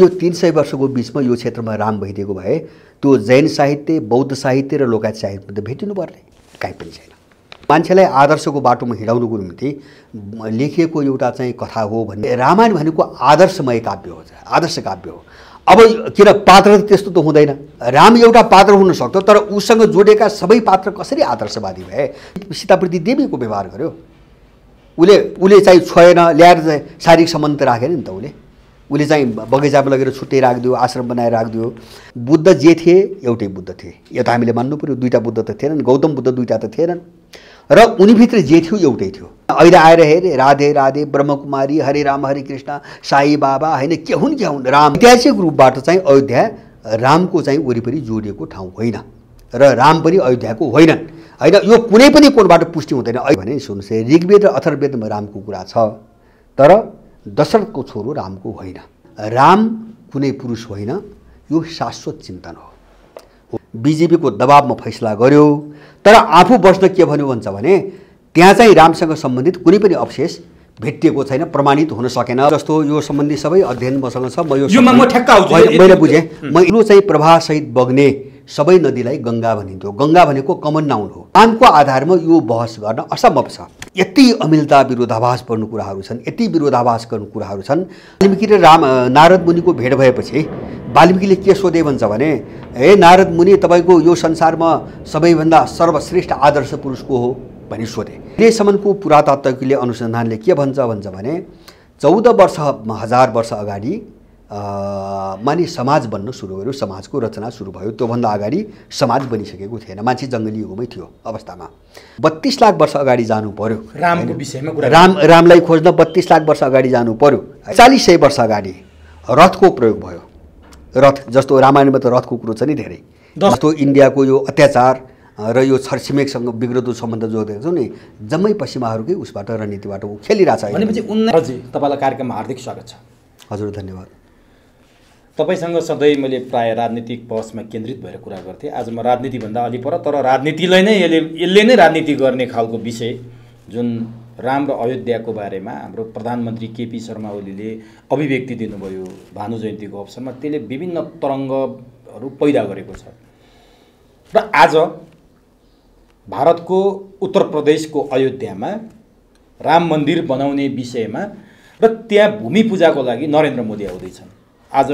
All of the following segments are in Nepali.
यो 300 वर्षको बीचमा यो क्षेत्रमा राम भइदिएको भए त्यो जैन साहित्य, बौद्ध साहित्य र लोकायत साहित्यमा त भेटिनु पर्ने काहीँ पनि छैन। मान्छेलाई आदर्शको बाटोमा हिँडाउनुको निम्ति लेखिएको एउटा चाहिँ कथा हो भन्ने। रामायण भनेको आदर्शमय काव्य हो, आदर्श काव्य हो। अब किन पात्र त त्यस्तो त हुँदैन। राम एउटा पात्र हुन सक्थ्यो, तर उसँग जोडेका सबै पात्र कसरी आदर्शवादी भए? सीताप्रति देवीको व्यवहार गर्यो, उसले चाहिँ छोएन, ल्याएर शारीरिक सम्बन्ध त राखेन नि त। उसले चाहिँ बगैँचामा लगेर छुट्टै राखिदियो, आश्रम बनाएर राखिदियो। बुद्ध जे थिए एउटै बुद्ध थिए, यो त हामीले मान्नु पर्यो। दुईटा बुद्ध त थिएनन्, गौतम बुद्ध दुईटा त थिएनन्, र उनीभित्र जे थियो एउटै थियो। अहिले आएर हेरे राधे राधे, ब्रह्मकुमारी, हरे राम हरे कृष्ण, साई बाबा, होइन के हुन् राम। ऐतिहासिक रूपबाट चाहिँ अयोध्या रामको चाहिँ वरिपरि जोडिएको ठाउँ होइन, र राम पनि अयोध्याको होइनन्। होइन, यो कुनै पनि कोणबाट पुष्टि हुँदैन भने सुन्नुहोस्, ऋग्वेद र अथर्ववेदमा रामको कुरा छ, तर दशरथको छोरो रामको होइन। राम कुनै पुरुष होइन, यो शाश्वत चिन्तन हो। बीजेपीको दबावमा फैसला गर्यो, तर आफू बस्न के भन्यो भन्छ भने त्यहाँ चाहिँ रामसँग सम्बन्धित कुनै पनि अवशेष भेटिएको छैन, प्रमाणित हुन सकेन। जस्तो यो सम्बन्धी सबै अध्ययन मसँग छ। मैले बुझेँ। यो चाहिँ प्रवाहसहित बग्ने सबै नदीलाई गङ्गा भनिन्थ्यो। गङ्गा भनेको कमन नाउन हो। रामको आधारमा यो बहस गर्न असम्भव छ। यति अमिलता विरोधाभास पर्नु कुराहरू छन्, यति विरोधाभास गर्नु कुराहरू छन्। वाल्मिकी र नारद मुनिको भेट भएपछि वाल्मिकीले के सोधे भन्छ भने, हे नारद मुनि, तपाईँको यो संसारमा सबैभन्दा सर्वश्रेष्ठ आदर्श पुरुष को हो भनी सोधे। अहिलेसम्मको पुरातात्विकले अनुसन्धानले के भन्छ भने 14 वर्ष 1000 वर्ष अगाडि मानि समाज बन्न सुरु गर्यो, समाजको रचना सुरु भयो। त्योभन्दा अगाडि समाज बनिसकेको थिएन, मान्छे जङ्गली युगमै थियो अवस्थामा। 32 लाख वर्ष अगाडि जानु पर्यो रामको विषयमा कुरा। रामलाई खोज्न 32 लाख वर्ष अगाडि जानु पर्यो। 40 वर्ष अगाडि रथको प्रयोग भयो। रथ जस्तो रामायणमा त रथको कुरो छ नि धेरै। जस्तो इन्डियाको यो अत्याचार र यो छरछिमेकसँग बिग्रदो सम्बन्ध जो देख्छौँ नि, जम्मै पश्चिमाहरूकै उसबाट रणनीतिबाट ऊ खेलिरहेछ। भनेपछि तपाईँलाई कार्यक्रममा हार्दिक स्वागत छ। हजुर धन्यवाद। तपाईसँग सधैँ मैले प्राय राजनीतिक बहसमा केन्द्रित भएर कुरा गर्थेँ। आज म राजनीतिभन्दा अलि पर, तर राजनीतिलाई नै यसले नै राजनीति गर्ने खालको विषय जुन राम र अयोध्याको बारेमा हाम्रो प्रधानमन्त्री केपी शर्मा ओलीले अभिव्यक्ति दिनुभयो भानु जयन्तीको अवसरमा, त्यसले विभिन्न तरङ्गहरू पैदा गरेको छ। र आज भारतको उत्तर प्रदेशको अयोध्यामा राम मन्दिर बनाउने विषयमा र त्यहाँ भूमि पूजाको लागि नरेन्द्र मोदी आउँदैछन्। आज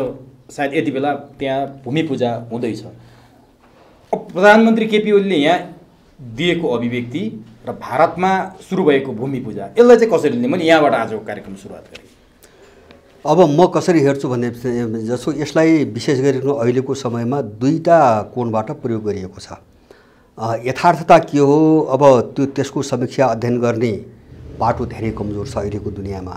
सायद यति बेला त्यहाँ भूमि पूजा हुँदैछ। अब प्रधानमन्त्री केपी ओलीले यहाँ दिएको अभिव्यक्ति र भारतमा सुरु भएको भूमि पूजा, यसलाई चाहिँ कसरी लिने? मैले यहाँबाट आजको कार्यक्रम सुरुवात गरेँ। अब म कसरी हेर्छु भने जसो यसलाई विशेष गरी अहिलेको समयमा दुईटा कोणबाट प्रयोग गरिएको छ। यथार्थता के हो, अब त्यसको समीक्षा अध्ययन गर्ने बाटो धेरै कमजोर छ अहिलेको दुनियाँमा।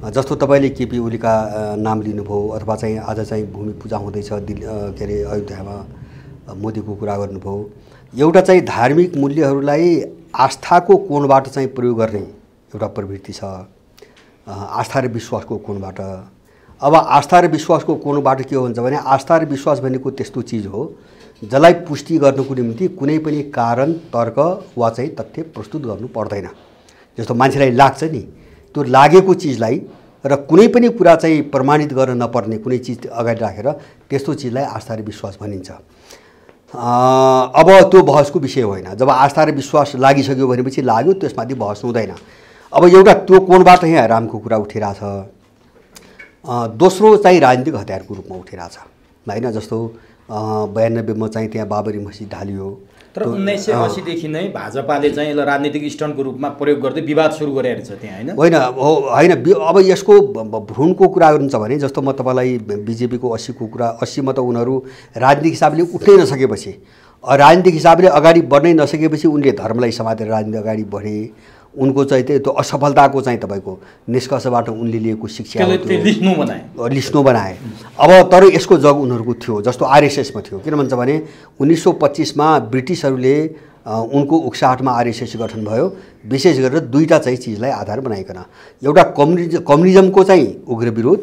जस्तो तपाईँले केपी ओलीका नाम लिनुभयो, अथवा चाहिँ आज चाहिँ भूमि पूजा हुँदैछ के अरे अयोध्यामा, मोदीको कुरा गर्नुभयो। एउटा चाहिँ धार्मिक मूल्यहरूलाई आस्थाको कोणबाट चाहिँ प्रयोग गर्ने एउटा प्रवृत्ति छ, आस्था र विश्वासको कोणबाट। अब आस्था र विश्वासको कोणबाट के हो भन्छ भने, आस्था र विश्वास भनेको त्यस्तो चिज हो जसलाई पुष्टि गर्नको निम्ति कुनै पनि कारण, तर्क वा चाहिँ तथ्य प्रस्तुत गर्नु पर्दैन। जस्तो मान्छेलाई लाग्छ नि, त्यो लागेको चिजलाई र कुनै पनि कुरा चाहिँ प्रमाणित गर्न नपर्ने कुनै चिज अगाडि राखेर त्यस्तो चिजलाई आस्था र विश्वास भनिन्छ। अब त्यो बहसको विषय होइन। जब आस्था र विश्वास लागिसक्यो भनेपछि लाग्यो, त्यसमाथि बहस हुँदैन। अब एउटा त्यो कोणबाट यहाँ रामको कुरा उठिरहेछ। दोस्रो चाहिँ राजनीतिक हतियारको रूपमा उठिरहेछ होइन। जस्तो 92 मा चाहिँ त्यहाँ बाबरी मस्जिद ढालियो, तर 1980 देखि नै भाजपाले चाहिँ यसलाई राजनीतिक स्टन्टको रूपमा प्रयोग गर्दै विवाद सुरु गरेको छ त्यहाँ, होइन? होइन। अब यसको भ्रूणको कुरा गर्नुहुन्छ भने, जस्तो म तपाईँलाई बिजेपीको 80 को कुरा, 80 मा त उनीहरू राजनीतिक हिसाबले उठ्नै नसकेपछि, राजनीतिक हिसाबले अगाडि बढ्नै नसकेपछि उनले धर्मलाई समातेर राजनीति अगाडि बढे। उनको चाहिँ त्यो असफलताको चाहिँ तपाईँको निष्कर्षबाट उनले लिएको शिक्षा लिस्नो बनाए। अब तर यसको जग उनीहरूको थियो, जस्तो आरएसएसमा थियो। किन भन्छ भने 1925 मा ब्रिटिसहरूले उनको उक्साहटमा आरएसएस गठन भयो, विशेष गरेर दुईटा चाहिँ चिजलाई आधार बनाइकन। एउटा कम्युनिजमको चाहिँ उग्र विरोध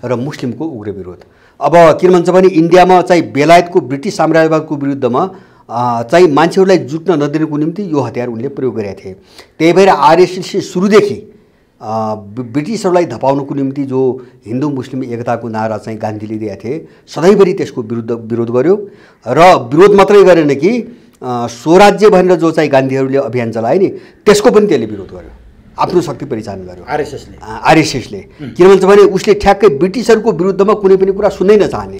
र मुस्लिमको उग्र विरोध। अब किन भन्छ भने इन्डियामा चाहिँ बेलायतको ब्रिटिस साम्राज्यवादको विरुद्धमा चाहिँ मान्छेहरूलाई जुट्न नदिनुको निम्ति यो हतियार उनले प्रयोग गरेका थिए। त्यही भएर आरएसएसले सुरुदेखि ब्रिटिसहरूलाई धपाउनुको निम्ति जो हिन्दू मुस्लिम एकताको नारा चाहिँ गान्धीले दिएका थिए सधैँभरि त्यसको विरोध गर्यो र विरोध मात्रै गरेन कि स्वराज्य भनेर जो चाहिँ गान्धीहरूले अभियान चलाए नि त्यसको पनि त्यसले विरोध गर्यो, आफ्नो शक्ति परिचालन गर्यो आरएसएसले। किनभने भने उसले ठ्याक्कै ब्रिटिसहरूको विरुद्धमा कुनै पनि कुरा सुन्नै नचाहने।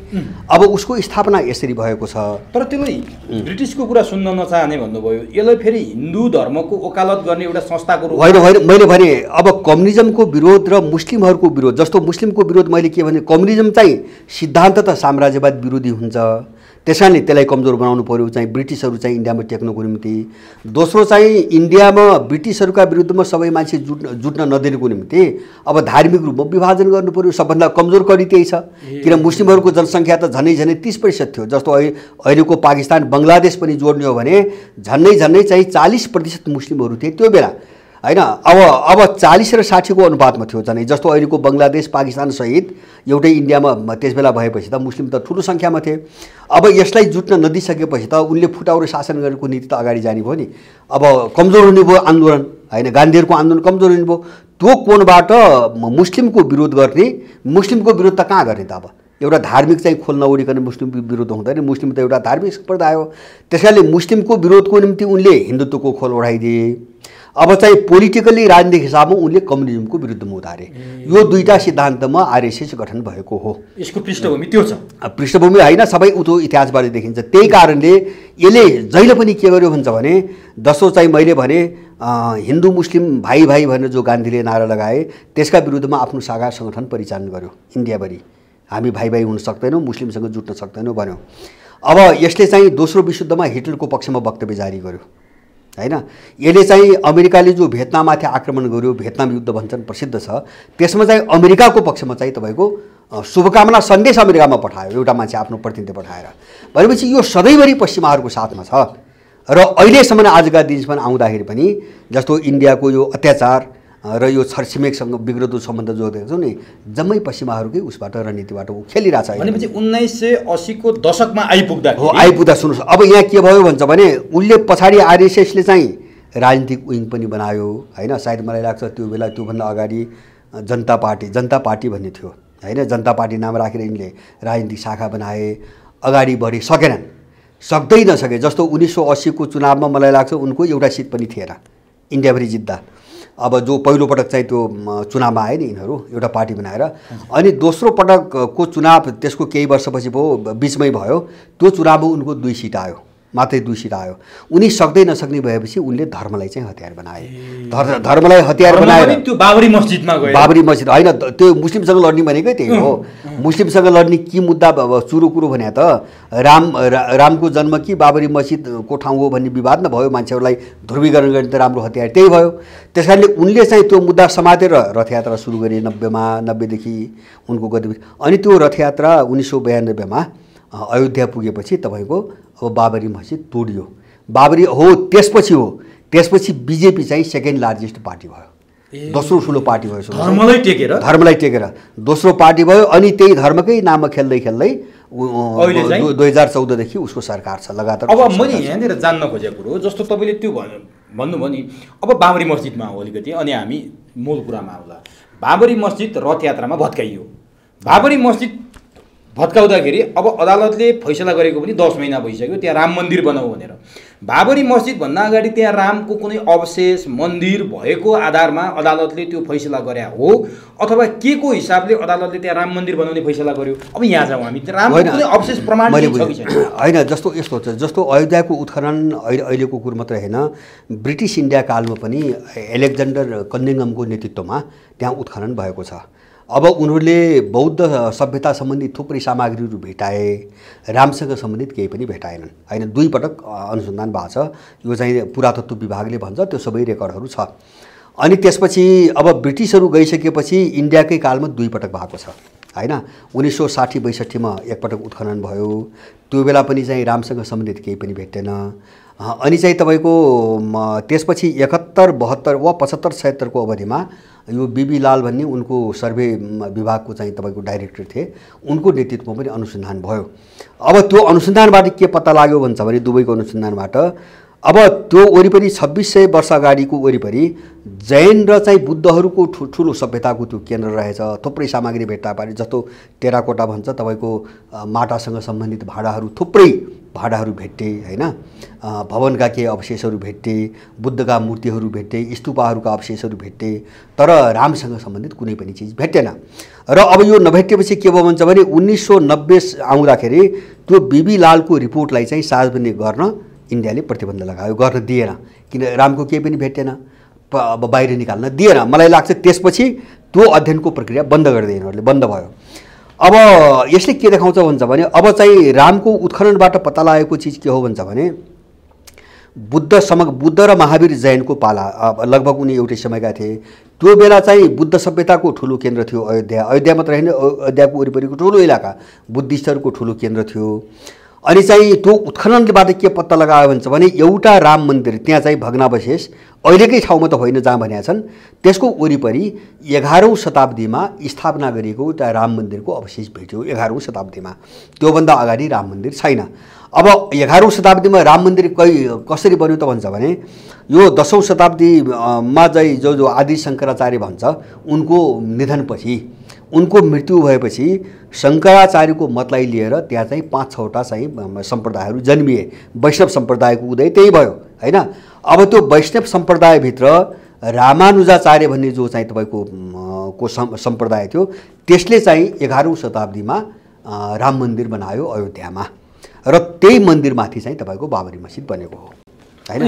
अब उसको स्थापना यसरी भएको छ। तर त्यसलाई ब्रिटिसको कुरा सुन्न नचाहने भन्नुभयो, यसलाई फेरि हिन्दू धर्मको वकालत गर्ने एउटा संस्थाको रूपमा होइन। मैले भने अब कम्युनिजमको विरोध र मुस्लिमहरूको विरोध, जस्तो मुस्लिमको विरोध मैले के भने कम्युनिजम चाहिँ सिद्धान्ततः साम्राज्यवाद विरोधी हुन्छ, त्यसैले त्यसलाई कमजोर बनाउनु पर्यो चाहिँ ब्रिटिसहरू चाहिँ इन्डियामा टेक्नको निम्ति। दोस्रो चाहिँ इन्डियामा ब्रिटिसहरूका विरुद्धमा सबै मान्छे जुट्न नदिनुको निम्ति अब धार्मिक रूपमा विभाजन गर्नु पर्यो। सबभन्दा कमजोर कडी त्यही छ, किन मुस्लिमहरूको जनसङ्ख्या त झनै 30% थियो। जस्तो अहिलेको पाकिस्तान बङ्गलादेश पनि जोड्ने हो भने झन्नै चाहिँ 40% मुस्लिमहरू थिए त्यो बेला, होइन। अब 40 र 60 को अनुपातमा थियो झनै। जस्तो अहिलेको बङ्गलादेश पाकिस्तान सहित एउटै इन्डियामा त्यस बेला भएपछि त मुस्लिम त ठुलो सङ्ख्यामा थिए। अब यसलाई जुट्न नदिइसकेपछि त उनले फुटाउरो शासन गरेको नीति त अगाडि जाने भयो नि। अब कमजोर हुने भयो आन्दोलन, होइन। गान्धीहरूको आन्दोलन कमजोर हुने भयो। त्यो कोणबाट मुस्लिमको विरोध गर्ने, मुस्लिमको विरोध त कहाँ गर्ने त? अब एउटा धार्मिक चाहिँ खोल नओडिकन मुस्लिमको विरोध हुँदैन। मुस्लिम त एउटा धार्मिक सम्प्रदाय हो। त्यसैले मुस्लिमको विरोधको निम्ति उनले हिन्दुत्वको खोल ओढाइदिए। अब चाहिँ पोलिटिकली राजनीतिक हिसाबमा उनले कम्युनिजमको विरुद्धमा उतारे। यो दुईटा सिद्धान्तमा आरएसएस गठन भएको हो। यसको पृष्ठभूमि त्यो छ। पृष्ठभूमि होइन, सबै उतो इतिहासबाट देखिन्छ। त्यही कारणले यसले जहिले पनि के गर्यो भन्छ भने, जसो चाहिँ मैले भने हिन्दू मुस्लिम भाइ भाइ भनेर जो गान्धीले नारा लगाए त्यसका विरुद्धमा आफ्नो शाखा सङ्गठन परिचालन गर्यो इन्डियाभरि। हामी भाइ भाइ हुन सक्दैनौँ, मुस्लिमसँग जुट्न सक्दैनौँ भन्यो। अब यसले चाहिँ दोस्रो विश्वयुद्धमा हिटलरको पक्षमा वक्तव्य जारी गर्यो, होइन। यसले चाहिँ अमेरिकाले जो भियतनाममाथि आक्रमण गर्यो, भियतनाम युद्ध भन्छन् प्रसिद्ध छ, त्यसमा चाहिँ अमेरिकाको पक्षमा चाहिँ तपाईँको शुभकामना सन्देश अमेरिकामा पठायो, एउटा मान्छे आफ्नो प्रतिनिधि पठाएर। भनेपछि यो सधैँभरि पश्चिमाहरूको साथमा छ र अहिलेसम्म आजका दिनसम्म आउँदाखेरि पनि जस्तो इन्डियाको यो अत्याचार र यो छरछिमेकसँग बिग्रदो सम्बन्ध जो देख्छौँ नि, जम्मै पश्चिमाहरूकै उसबाट रणनीतिबाट ऊ खेलिरहेछ। भनेपछि 1980 को दशकमा आइपुग्दा सुन्नुहोस्, अब यहाँ के भयो भन्छ भने उनले पछाडि आरएसएसले चाहिँ राजनीतिक विङ पनि बनायो, होइन। सायद मलाई लाग्छ त्यो बेला त्योभन्दा अगाडि जनता पार्टी भन्ने थियो, होइन। जनता पार्टी नाम राखेर यिनले राजनीतिक शाखा बनाए, अगाडि बढे, सक्दै नसके। जस्तो 1980 को चुनावमा मलाई लाग्छ उनको एउटा सिट पनि थिएन इन्डियाभरि जित्दा। अब जो पहिलोपटक चाहिँ त्यो चुनावमा आए नि यिनीहरू एउटा पार्टी बनाएर, अनि दोस्रो पटकको चुनाव त्यसको केही वर्षपछि भयो, बिचमै भयो, त्यो चुनावमा उनको 2 सिट आयो, मात्रै 2 सिट आयो। उनी सक्दै नसक्ने भएपछि उनले धर्मलाई चाहिँ हतियार बनाए। धर्मलाई हतियार बनाएर त्यो बाबरी मस्जिदमा गए। बाबरी मस्जिद होइन, त्यो मुस्लिमसँग लड्ने भनेकै त्यही हो। मुस्लिमसँग लड्ने के मुद्दा सुरु कुरो भने त रामको जन्म कि बाबरी मस्जिदको ठाउँ हो भन्ने विवाद न भयो। मान्छेहरूलाई ध्रुवीकरण गर्ने त राम्रो हतियार त्यही भयो। त्यस कारणले उनले चाहिँ त्यो मुद्दा समातेर रथयात्रा सुरु गरे 90देखि उनको गतिविधि। अनि त्यो रथयात्रा 1992 मा अयोध्या पुगेपछि तपाईँको अब बाबरी मस्जिद तोडियो। त्यसपछि बिजेपी चाहिँ सेकेन्ड लार्जेस्ट पार्टी भयो, दोस्रो ठुलो पार्टी भयो। धर्मलाई टेकेर दोस्रो पार्टी भयो। अनि त्यही धर्मकै नाममा खेल्दै 2014 देखि उसको सरकार छ लगातार। अब मैले यहाँनिर जान्न खोजेको कुरो जस्तो तपाईँले त्यो भन्नुभयो नि, अब बाबरी मस्जिदमा हो अलिकति, अनि हामी मूल कुरामा आउँला। बाबरी मस्जिद रथयात्रामा भत्काइयो। बाबरी मस्जिद भत्काउँदाखेरि अब अदालतले फैसला गरेको पनि 10 महिना भइसक्यो, त्यहाँ राम मन्दिर बनाऊ भनेर। बाबरी मस्जिद भन्दा अगाडि त्यहाँ रामको कुनै अवशेष मन्दिर भएको आधारमा अदालतले त्यो फैसला गरे हो, अथवा के को हिसाबले अदालतले त्यहाँ राम मन्दिर बनाउने फैसला गर्यो? अब यहाँ जाउँ हामी, रामको कुनै अवशेष प्रमाणित छ कि छैन? होइन, जस्तो यस्तो छ, जस्तो अयोध्याको उत्खनन अहिलेको कुरो मात्र होइन, ब्रिटिस इन्डिया कालमा पनि एलेक्जेन्डर कनिङहमको नेतृत्वमा त्यहाँ उत्खनन भएको छ। अब उनीहरूले बौद्ध सभ्यता सम्बन्धी थुप्रै सामग्रीहरू भेटाए, रामसँग सम्बन्धित केही पनि भेटाएनन्, होइन। 2 पटक अनुसन्धान भएको छ, यो चाहिँ पुरातत्व विभागले भन्छ, त्यो सबै रेकर्डहरू छ। अनि त्यसपछि अब ब्रिटिसहरू गइसकेपछि इन्डियाकै कालमा 2 पटक भएको छ, होइन। 1960-62 मा एकपटक उत्खनन भयो, त्यो बेला पनि चाहिँ रामसँग सम्बन्धित केही पनि भेटेन। अनि चाहिँ तपाईँको त्यसपछि 71, 72 वा 75, 76 को अवधिमा यो बीबी लाल भन्ने उनको सर्वे विभागको चाहिँ तपाईँको डाइरेक्टर थिए, उनको नेतृत्वमा पनि अनुसन्धान भयो। अब त्यो अनुसन्धानबाट के पत्ता लाग्यो भन्छ भने दुबईको अनुसन्धानबाट अब त्यो वरिपरि 2600 वर्ष अगाडिको वरिपरि जैन र चाहिँ बुद्धहरूको ठुलो सभ्यताको त्यो केन्द्र रहेछ। थुप्रै सामग्री भेट्टा पारे, जस्तो टेराकोटा भन्छ, तपाईँको माटासँग सम्बन्धित भाँडाहरू, थुप्रै भाँडाहरू भेट्टे होइन। भवनका केही अवशेषहरू भेट्टे, बुद्धका मूर्तिहरू भेट्टे, स्तूपहरूका अवशेषहरू भेट्टे, तर रामसँग सम्बन्धित कुनै पनि चिज भेट्टेन। र अब यो नभेटेपछि के भयो भन्छ भने 1990 आउँदाखेरि त्यो बीबी लालको रिपोर्टलाई चाहिँ सार्वजनिक गर्न इन्डियाले प्रतिबन्ध लगायो, गर्न दिएन, किन रामको केही पनि भेटेन, अब बाहिर निकाल्न दिएन। मलाई लाग्छ त्यसपछि त्यो अध्ययनको प्रक्रिया बन्द गरिदिए यिनीहरूले, बन्द भयो। अब यसले के देखाउँछ भन्छ भने अब चाहिँ रामको उत्खननबाट पत्ता लागेको चिज के हो भन्छ भने बुद्ध र महावीर जैनको पाला लगभग उनी एउटै समयका थिए। त्यो बेला चाहिँ बुद्ध सभ्यताको ठुलो केन्द्र थियो अयोध्या। अयोध्या मात्र होइन, अयोध्याको वरिपरिको ठुलो इलाका बुद्धिस्टहरूको ठुलो केन्द्र थियो। अनि चाहिँ त्यो उत्खननबाट के पत्ता लगायो भन्छ भने एउटा राम मन्दिर त्यहाँ चाहिँ भग्नावशेष अहिलेकै ठाउँमा त होइन जहाँ भनेका छन्, त्यसको वरिपरि 11औं शताब्दीमा स्थापना गरिएको एउटा राम मन्दिरको अवशेष भेट्यो। 11औं शताब्दीमा, त्योभन्दा अगाडि राम मन्दिर छैन। अब 11औं शताब्दीमा राम मन्दिर कसरी बन्यो त भन्छ भने यो 10औं शताब्दीमा चाहिँ जो आदि शङ्कराचार्य भन्छ उनको निधनपछि, उनको मृत्यु भएपछि शङ्कराचार्यको मतलाई लिएर त्यहाँ चाहिँ 5-6वटा चाहिँ सम्प्रदायहरू जन्मिए। वैष्णव सम्प्रदायको उदय त्यही भयो होइन। अब त्यो वैष्णव सम्प्रदायभित्र रामानुजाचार्य भन्ने जो चाहिँ तपाईँको सम्प्रदाय थियो, त्यसले चाहिँ 11औं शताब्दीमा राम मन्दिर बनायो अयोध्यामा, र त्यही मन्दिरमाथि चाहिँ तपाईँको बाबरी मस्जिद बनेको हो होइन।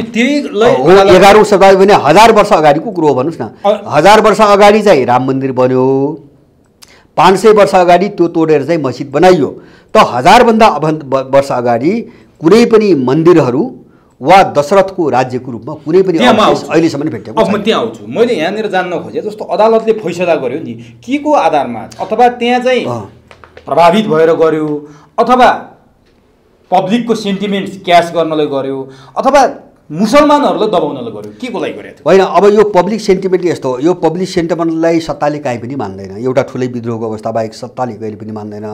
11औं शताब्दी भने 1000 वर्ष अगाडिको कुरो हो भन्नुहोस् न। 1000 वर्ष अगाडि चाहिँ राम मन्दिर बन्यो, 500 वर्ष अगाडि त्यो तोडेर चाहिँ मस्जिद बनाइयो। त 1000भन्दा वर्ष अगाडि कुनै पनि मन्दिरहरू वा दशरथको राज्यको रूपमा कुनै पनि अहिलेसम्म भेटेको छैन। अब म त्यहाँ आउँछु। मैले यहाँनिर जान्न खोजेँ जस्तो अदालतले फैसला गर्यो नि, के को आधारमा, अथवा त्यहाँ चाहिँ प्रभावित भएर गर्यो, अथवा पब्लिकको सेन्टिमेन्ट्स क्यास गर्नलाई गर्यो, अथवा मुसलमानहरूलाई दबाउनलाई गर्यो, के को लागि गरेको थियो? होइन, अब यो पब्लिक सेन्टिमेन्ट यस्तो हो, यो पब्लिक सेन्टिमेन्टलाई सत्ताले काहीँ पनि मान्दैन। एउटा ठुलै विद्रोहको अवस्था बाहेक सत्ताले कहिले पनि मान्दैन।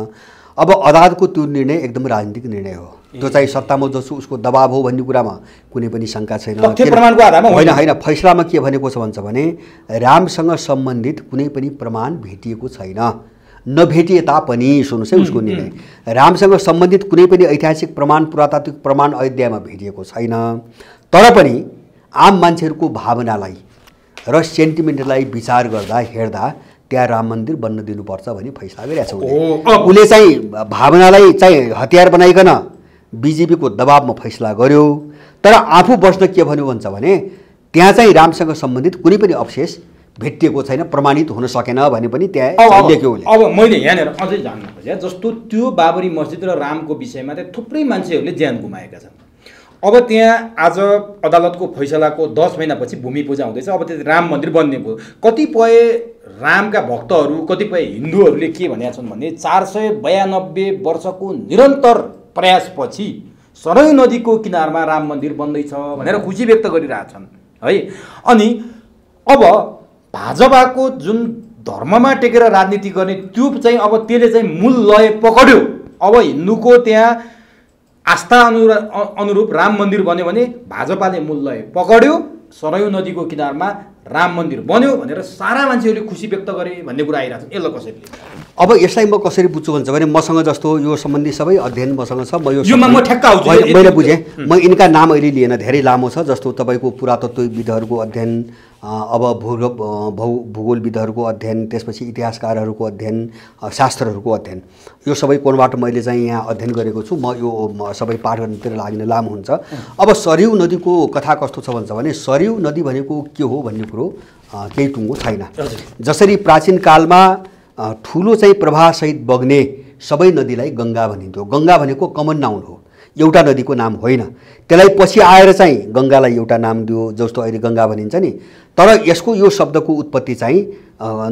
अब अदालतको त्यो निर्णय एकदम राजनीतिक निर्णय हो। त्यो चाहिँ सत्तामा जसो उसको दबाब हो भन्ने कुरामा कुनै पनि शङ्का छैन। तथ्य प्रमाणको आधारमा होइन होइन, फैसलामा के भनेको छ भन्छ भने रामसँग सम्बन्धित कुनै पनि प्रमाण भेटिएको छैन। नभेटिए तापनि सुन्नुहोस् है उसको निर्णय, रामसँग सम्बन्धित कुनै पनि ऐतिहासिक प्रमाण, पुरातात्विक प्रमाण अयोध्यामा भेटिएको छैन। तर पनि आम मान्छेहरूको भावनालाई र सेन्टिमेन्टलाई विचार गर्दा हेर्दा त्यहाँ राम मन्दिर बन्न दिनुपर्छ भनी फैसला गरिरहेछ उसले चाहिँ भावनालाई चाहिँ हतियार बनाइकन बिजेपीको दबाबमा फैसला गर्यो। तर आफू बस्न के भन्यो भन्छ भने त्यहाँ चाहिँ रामसँग सम्बन्धित कुनै पनि अवशेष भेटिएको छैन, प्रमाणित हुन सकेन भने पनि त्यहाँ लेख्यो उसले। अब मैले यहाँनिर अझै जान्न खोजेँ, जस्तो त्यो बाबरी मस्जिद र रामको विषयमा चाहिँ थुप्रै मान्छेहरूले ज्यान गुमाएका छन्। अब त्यहाँ आज अदालतको फैसलाको 10 महिनापछि भूमि पूजा हुँदैछ। अब त्यो राम मन्दिर बन्ने भयो। कतिपय रामका भक्तहरू, कतिपय हिन्दूहरूले के भनेका छन् भने 492 वर्षको निरन्तर प्रयासपछि सरयू नदीको किनारमा राम मन्दिर बन्दैछ भनेर खुसी व्यक्त गरिरहेछन् है। अनि अब भाजपाको जुन धर्ममा टेकेर राजनीति गर्ने त्यो चाहिँ अब त्यसले चाहिँ मूल लय पक्ड्यो। अब हिन्दूको त्यहाँ आस्था अनुरूप राम मन्दिर बन्यो भने भाजपाले मूल लय पक्ड्यो, सरयू नदीको किनारमा राम मन्दिर बन्यो भनेर सारा मान्छेहरूले खुसी व्यक्त गरे भन्ने कुरा आइरहेको छ। यसलाई कसरी? अब यसलाई म कसरी बुझ्छु भन्छ भने मसँग जस्तो यो सम्बन्धी सबै अध्ययन मसँग छ। म ठ्याक्क आउँछु। मैले बुझेँ, म यिनका नाम अहिले लिएन, धेरै लामो छ। जस्तो तपाईँको पुरातत्त्वविदहरूको अध्ययन, अब भूगोलविदहरूको अध्ययन, त्यसपछि इतिहासकारहरूको अध्ययन, शास्त्रहरूको अध्ययन, यो सबै कोणबाट मैले चाहिँ यहाँ अध्ययन गरेको छु। म यो सबै पाठ गर्नेतिर लाग्ने लामो हुन्छ। अब सरयू नदीको कथा कस्तो छ भन्छ भने सरयू नदी भनेको के हो भन्ने कुरो केही टुङ्गो छैन। जसरी प्राचीन कालमा ठुलो चाहिँ प्रवाहसहित बग्ने सबै नदीलाई गङ्गा भनिन्थ्यो। गङ्गा भनेको कमन नाउन हो, एउटा नदीको नाम होइन। त्यसलाई पछि आएर चाहिँ गङ्गालाई एउटा नाम दियो, जस्तो अहिले गङ्गा भनिन्छ नि। तर यसको यो शब्दको उत्पत्ति चाहिँ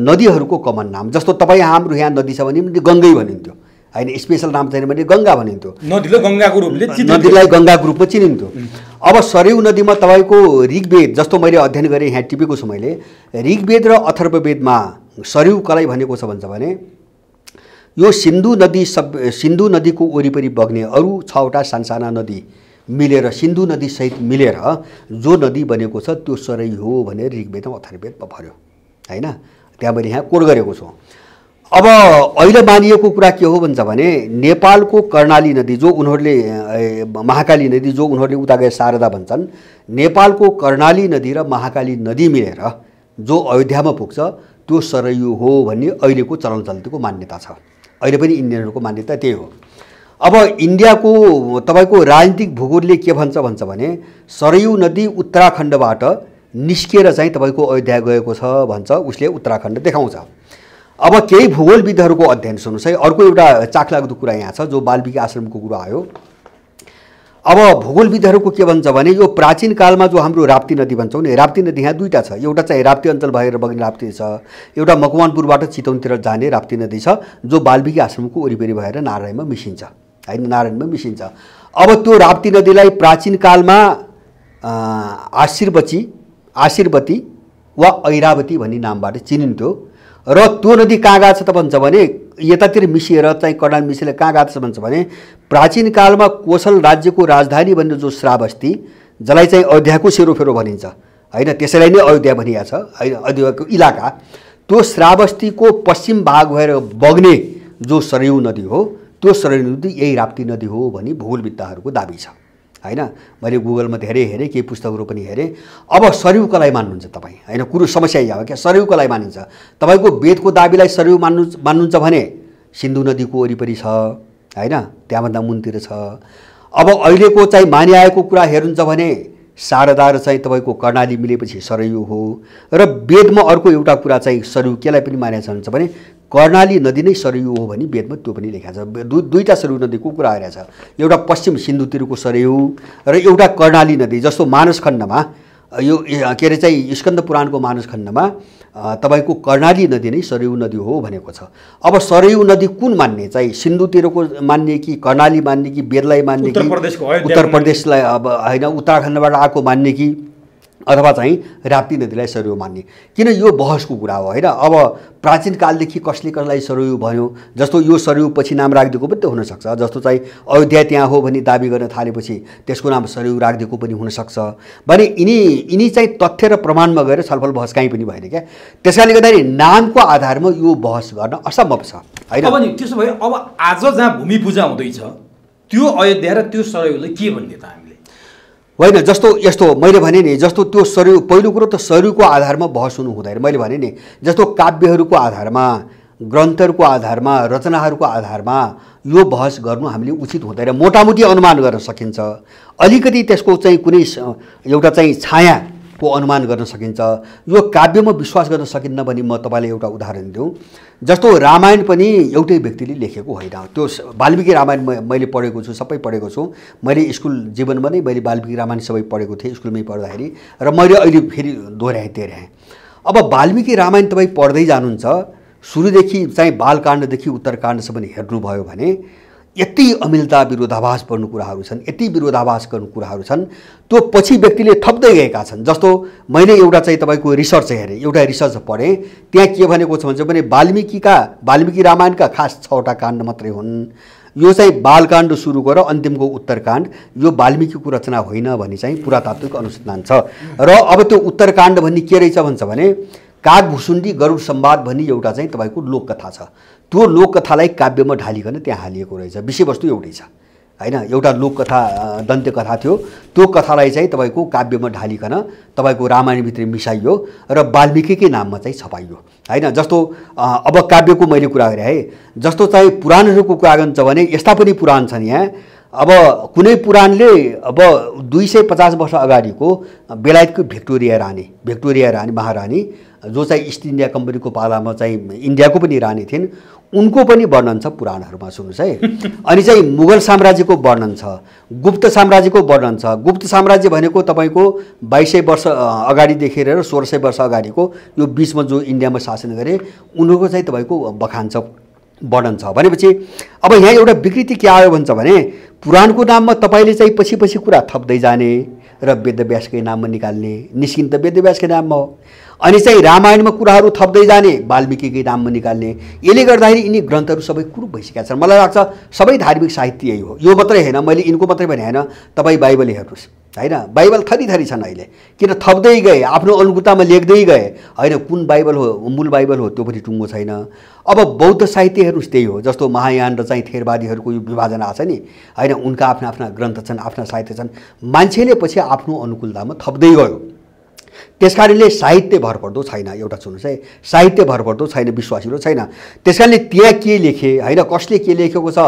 नदीहरूको कमन नाम। जस्तो तपाईँ हाम्रो यहाँ नदी छ भने गङ्गै भनिन्थ्यो होइन, स्पेसल नाम छैन भने गङ्गा भनिन्थ्यो। नदीलाई गङ्गाको रूपमा चिनिन्थ्यो। अब सरयू नदीमा तपाईँको ऋग्वेद, जस्तो मैले अध्ययन गरेँ यहाँ टिपेको छु मैले, ऋग्वेद र अथर्ववेदमा सरयू कसलाई भनेको छ भन्छ भने यो सिन्धु नदीको वरिपरि बग्ने अरू 6वटा सानसाना नदी मिलेर सिन्धु नदीसहित मिलेर जो नदी बनेको छ त्यो सरयू हो भनेर ऋग्वेदमा अथर्ववेदमा भर्यो हैन। त्यहाँ मैले यहाँ कोड गरेको छु। अब अहिले मानिएको कुरा के हो भन्छ भने नेपालको कर्णाली नदी जो उनीहरूले महाकाली नदी जो उनीहरूले उता गए शारदा भन्छन्, नेपालको कर्णाली नदी र महाकाली नदी मिलेर जो अयोध्यामा पुग्छ त्यो सरयू हो भन्ने अहिलेको चलन चल्तीको मान्यता छ। अहिले पनि इन्डियनहरूको मान्यता त्यही हो। अब इन्डियाको तपाईको राजनीतिक भूगोलले के भन्छ भने सरयू नदी उत्तराखण्डबाट निस्किएर चाहिँ तपाईको अयोध्या गएको छ भन्छ, उसले उत्तराखण्ड देखाउँछ। अब केही भूगोलविदहरूको अध्ययन सुन्नुहोस् है। अर्को एउटा चाखलाग्दो कुरा यहाँ छ जो वाल्मीकि आश्रमको कुरा आयो। अब भूगोलविदहरूको के भन्छ भने यो प्राचीन कालमा जो हाम्रो राप्ती नदी भन्छौँ नि, राप्ती नदी यहाँ दुईटा छ। एउटा चाहिँ राप्ती अञ्चल भएर बग्ने राप्ती छ, एउटा मकवानपुरबाट चितवनतिर जाने राप्ती नदी छ जो वाल्मीकि आश्रमको वरिपरि भएर नारायणमा मिसिन्छ हैन, नारायणमा मिसिन्छ। अब त्यो राप्ती नदीलाई प्राचीन कालमा आशीर्वती वा ऐरावती भन्ने नामबाट चिनिन्थ्यो र त्यो नदी कहाँ गएको छ त भन्छ भने यतातिर मिसिएर चाहिँ कर्णाल मिसिएर कहाँ गएको छ भन्छ भने प्राचीन कालमा कोशल राज्यको राजधानी भन्ने जो श्रावस्ती जसलाई चाहिँ अयोध्याको सेरोफेरो भनिन्छ हैन, त्यसैलाई नै अयोध्या भनिएको छ हैन, अयोध्याको इलाका, त्यो श्रावस्तीको पश्चिम भाग भएर बग्ने जो सरयू नदी हो त्यो सरयू नदी यही राप्ती नदी हो भनी भूगोलविद्ताहरूको दाबी छ हैन। मैले गुगलमा धेरै हेरेँ, केही पुस्तकहरू पनि हेरेँ। अब सरयू कसलाई मान्नुहुन्छ तपाईँ हैन, कुरो समस्या यही हो क्या, सरयू कसलाई मानिन्छ? तपाईँको वेदको दाबीलाई सरयू मान्नुहुन्छ भने सिन्धु नदीको वरिपरि छ हैन, त्यहाँभन्दा मुनतिर छ। अब अहिलेको चाहिँ मानिआएको कुरा हेर्नुहुन्छ भने शारदा र चाहिँ तपाईँको कर्णाली मिलेपछि सरयू हो। र वेदमा अर्को एउटा कुरा चाहिँ सरयू केलाई पनि मानिएको छ भने कर्णाली नदी नै सरयू हो भने वेदमा त्यो पनि लेखाएको छ। दुईटा सरयू नदीको कुरा आइरहेको छ, एउटा पश्चिम सिन्धुतिरको सरयू र एउटा कर्णाली नदी। जस्तो मानस खण्डमा यो के अरे चाहिँ स्कन्द पुराणको मानस खण्डमा तपाईँको कर्णाली नदी नै सरयू नदी हो भनेको छ। अब सरयू नदी कुन मान्ने चाहिँ सिन्धुतिरको मान्ने कि कर्णाली मान्ने कि वेदलाई मान्ने कि उत्तर प्रदेशलाई अब हैन उत्तराखण्डबाट आएको मान्ने कि अथवा चाहिँ राप्ती नदीलाई सरयू मान्ने? किन यो बहसको कुरा हो हैन। अब प्राचीन कालदेखि कसले कसलाई सरयू भन्यो, जस्तो यो सरयू पछि नाम राखिदिएको पनि त हुनसक्छ। जस्तो चाहिँ अयोध्या त्यहाँ हो भनी दाबी गर्न थालेपछि त्यसको नाम सरयू राखिदिएको पनि हुनसक्छ भने यिनी चाहिँ तथ्य र प्रमाणमा गएर छलफल बहस कहीँ पनि भएन क्या। त्यसकारणले गर्दाखेरि नामको आधारमा यो बहस गर्न असम्भव छ हैन। अब नि त्यसो भए अब आज जहाँ भूमि पूजा हुँदैछ त्यो अयोध्या र त्यो सरयूलाई के भन्ने त हामीले होइन। जस्तो यस्तो मैले भने नि, जस्तो त्यो सरयू, पहिलो कुरो त सरयूको आधारमा बहस हुनु हुँदैन। मैले भने नि जस्तो काव्यहरूको आधारमा, ग्रन्थहरूको आधारमा, रचनाहरूको आधारमा यो बहस गर्नु हामीले उचित हुँदैन। मोटामोटी अनुमान गर्न सकिन्छ, अलिकति त्यसको चाहिँ कुनै एउटा चाहिँ छायाको अनुमान गर्न सकिन्छ। यो काव्यमा विश्वास गर्न सकिन्न भने म तपाईँलाई एउटा उदाहरण दिउँ। जस्तो रामायण पनि एउटै व्यक्तिले लेखेको होइन। त्यो वाल्मीकि रामायण मैले पढेको छु, सबै पढेको छु। मैले स्कुल जीवनमा नै मैले वाल्मीकि रामायण सबै पढेको थिएँ स्कुलमै पढ्दाखेरि, र मैले अहिले फेरि दोहोऱ्याएँ। अब वाल्मीकि रामायण तपाईँ पढ्दै जानुहुन्छ, सुरुदेखि चाहिँ बालकाण्डदेखि उत्तरकाण्डसम्म हेर्नुभयो भने यति अमिलता विरोधाभासपूर्ण कुराहरू छन्, यति विरोधाभास गर्ने कुराहरू छन्, त्यो पछि व्यक्तिले थप्दै गएका छन्। जस्तो मैले एउटा चाहिँ तपाईँको रिसर्च हेरेँ, एउटा रिसर्च पढेँ, त्यहाँ के भनेको छ भन्छ भने वाल्मीकि रामायणका खास 6वटा काण्ड मात्रै हुन्। यो चाहिँ बालकाण्ड सुरु गरेर अन्तिमको उत्तरकाण्ड यो वाल्मीकिको रचना होइन भन्ने चाहिँ पुरातात्विक अनुसन्धान छ। र अब त्यो उत्तरकाण्ड भन्ने के रहेछ भन्छ भने कागभुसुण्डी गरुड संवाद भन्ने एउटा चाहिँ तपाईँको लोककथा छ। त्यो लोककथालाई काव्यमा ढालिकन त्यहाँ हालिएको रहेछ। विषयवस्तु एउटै छ हैन, एउटा लोककथा दन्त्य कथा थियो, त्यो कथालाई चाहिँ तपाईँको काव्यमा ढालिकन तपाईँको रामायणभित्र मिसाइयो र वाल्मीकिकै नाममा चाहिँ छपाइयो हैन। जस्तो अब काव्यको मैले कुरा गरेँ है, जस्तो चाहिँ पुराणहरूको कुरा गर्छ भने यस्ता पनि पुराण छन् यहाँ। अब कुनै पुराणले अब 250 वर्ष अगाडिको बेलायतको भिक्टोरिया रानी महारानी जो चाहिँ इस्ट इन्डिया कम्पनीको पालामा चाहिँ इन्डियाको पनि रानी थिइन्, उनको पनि वर्णन छ पुराणहरूमा, सुन्नुहोस् है। अनि चाहिँ मुगल साम्राज्यको वर्णन छ, गुप्त साम्राज्यको वर्णन छ। गुप्त साम्राज्य भनेको तपाईँको 2200 वर्ष अगाडिदेखि लिएर 1600 वर्ष अगाडिको यो बिचमा जो इन्डियामा शासन गरे उनीहरूको चाहिँ तपाईँको बखान छ, वर्णन छ। भनेपछि अब यहाँ एउटा विकृति के आयो भन्छ भने पुराणको नाममा तपाईँले चाहिँ पछि कुरा थप्दै जाने र वेदव्यासकै नाममा निकाल्ने, निस्किन त वेदव्यासकै नाममा हो। अनि चाहिँ रामायणमा कुराहरू थप्दै जाने, वाल्मिकीकै नाममा निकाल्ने। यसले गर्दाखेरि यिनी ग्रन्थहरू सबै कुरूप भइसकेका छन्। मलाई लाग्छ सबै धार्मिक साहित्य यही हो। यो मात्रै होइन, मैले यिनको मात्रै भने होइन, तपाईँ बाइबल हेर्नुहोस् होइन, बाइबल थरी छन् अहिले। किन थप्दै गए, आफ्नो अनुकूलतामा लेख्दै गए होइन। कुन बाइबल हो, मूल बाइबल हो त्यो पनि टुङ्गो छैन। अब बौद्ध साहित्य हेर्नुहोस्, त्यही हो। जस्तो महायान र चाहिँ थेरवादीहरूको यो विभाजन आएको छ नि होइन, उनका आफ्ना आफ्ना ग्रन्थ छन्, आफ्ना साहित्य छन्। मान्छेले पछि आफ्नो अनुकूलतामा थप्दै गयो। त्यसकारणले साहित्य भरपर्दो छैन। एउटा सुन्नुहोस् है, साहित्य भरपर्दो छैन, विश्वासिलो छैन। त्यसकारणले त्यहाँ के लेखे होइन, कसले के लेखेको छ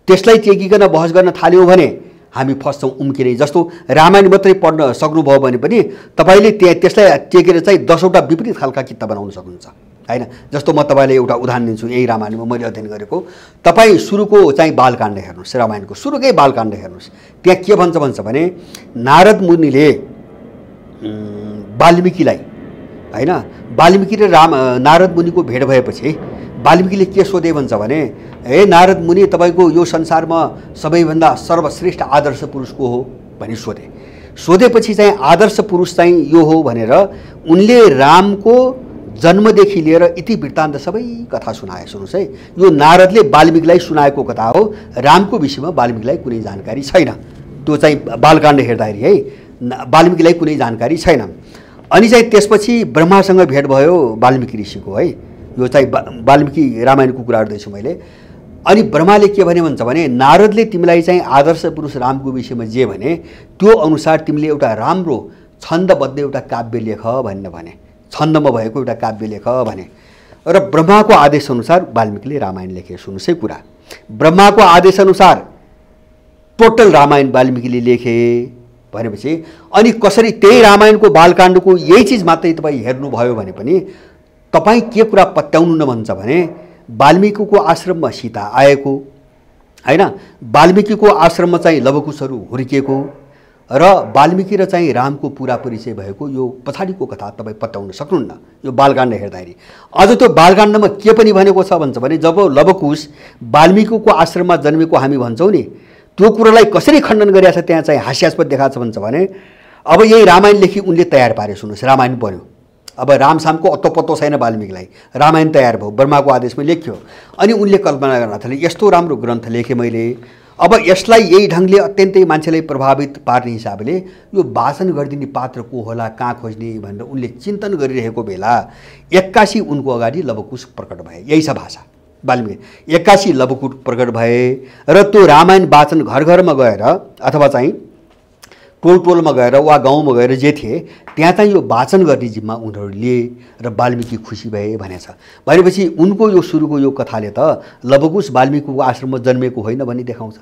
त्यसलाई टेकिकन बहस गर्न थाल्यौँ भने हामी फस्छौँ उम्किने। जस्तो रामायण मात्रै पढ्न सक्नुभयो भने पनि तपाईँले त्यसलाई टेकेर चाहिँ 10वटा विपरीत खालका किताब बनाउन सक्नुहुन्छ होइन। जस्तो म तपाईँलाई एउटा उदाहरण दिन्छु, यही रामायणमा मैले अध्ययन गरेको। तपाईँ सुरुको चाहिँ बालकाण्ड हेर्नुहोस्, रामायणको सुरुकै बालकाण्ड हेर्नुहोस्। त्यहाँ के भन्छ भने नारद मुनिले वाल्मिकीलाई होइन, वाल्मिकी र नारद मुनिको भेट भएपछि वाल्मिकीले के सोधे भन्छ भने, हे नारद मुनि, तपाईँको यो संसारमा सबैभन्दा सर्वश्रेष्ठ आदर्श पुरुष को हो भनी सोधेपछि चाहिँ आदर्श पुरुष चाहिँ यो हो भनेर उनले रामको जन्मदेखि लिएर इति वृत्तान्त सबै कथा सुनाए। सुन्नुहोस् है, यो नारदले वाल्मिकीलाई सुनाएको कथा हो। रामको विषयमा वाल्मिकीलाई कुनै जानकारी छैन। त्यो चाहिँ बालकाण्ड हेर्दाखेरि है, वाल्मिकीलाई कुनै जानकारी छैन। अनि चाहिँ त्यसपछि ब्रह्मासँग भेट भयो वाल्मिकी ऋषिको है। यो चाहिँ वाल्मिकी रामायणको कुरा गर्दैछु मैले। अनि ब्रह्माले के भने भन्छ भने, नारदले तिमीलाई चाहिँ आदर्श पुरुष रामको विषयमा जे भने त्यो अनुसार तिमीले एउटा राम्रो छन्दबद्ध एउटा काव्य लेख भने, छन्दमा भएको एउटा काव्य लेख भने। र ब्रह्माको आदेशअनुसार वाल्मिकीले रामायण लेखे। सुन्नुहोस् है कुरा, ब्रह्माको आदेशअनुसार टोटल रामायण वाल्मिकीले लेखे भनेपछि अनि कसरी त्यही रामायणको बालकाण्डको यही चिज मात्रै तपाईँ हेर्नुभयो भने पनि तपाईँ के कुरा पत्याउनु न भन्छ भने, वाल्मिकीको आश्रममा सीता आएको होइन, वाल्मिकीको आश्रममा चाहिँ लवकुशहरू हुर्किएको र वाल्मिकी र चाहिँ रामको पुरा परिचय भएको यो पछाडिको कथा तपाईँ पत्याउन सक्नुहुन्न यो बालकाण्ड हेर्दाखेरि। अझ त्यो बालकाण्डमा के पनि भनेको छ भन्छ भने, जब लवकुश वाल्मिकीको आश्रममा जन्मेको हामी भन्छौँ नि, त्यो कुरालाई कसरी खण्डन गरिएको छ त्यहाँ चाहिँ हास्यास्पद देखाएको छ भन्छ भने, अब यही रामायण लेखी उनले तयार पारे। सुन्नुहोस्, रामायण बन्यो। अब रामसामको अत्तो पत्तो छैन वाल्मिकीलाई, रामायण तयार भयो, ब्रह्माको आदेशमा लेख्यो। अनि उनले कल्पना गर्न थाले, यस्तो राम्रो ग्रन्थ लेखेँ मैले, अब यसलाई यही ढङ्गले अत्यन्तै मान्छेलाई प्रभावित पार्ने हिसाबले यो वाचन गरिदिने पात्र को होला, कहाँ खोज्ने भनेर उनले चिन्तन गरिरहेको बेला एक्कासी उनको अगाडि लवकुश प्रकट भए। यही छ भाषा वाल्मिकी। एक्कासी लवकुश प्रकट भए र त्यो रामायण वाचन घर घरमा गएर अथवा चाहिँ टोल टोलमा गएर वा गाउँमा गएर जे थिए त्यहाँ चाहिँ यो वाचन गर्ने जिम्मा उनीहरू लिए र वाल्मिकी खुसी भए भनेछ। भनेपछि उनको यो सुरुको यो कथाले त लवकुश वाल्मिकीको आश्रममा जन्मेको होइन भन्ने देखाउँछ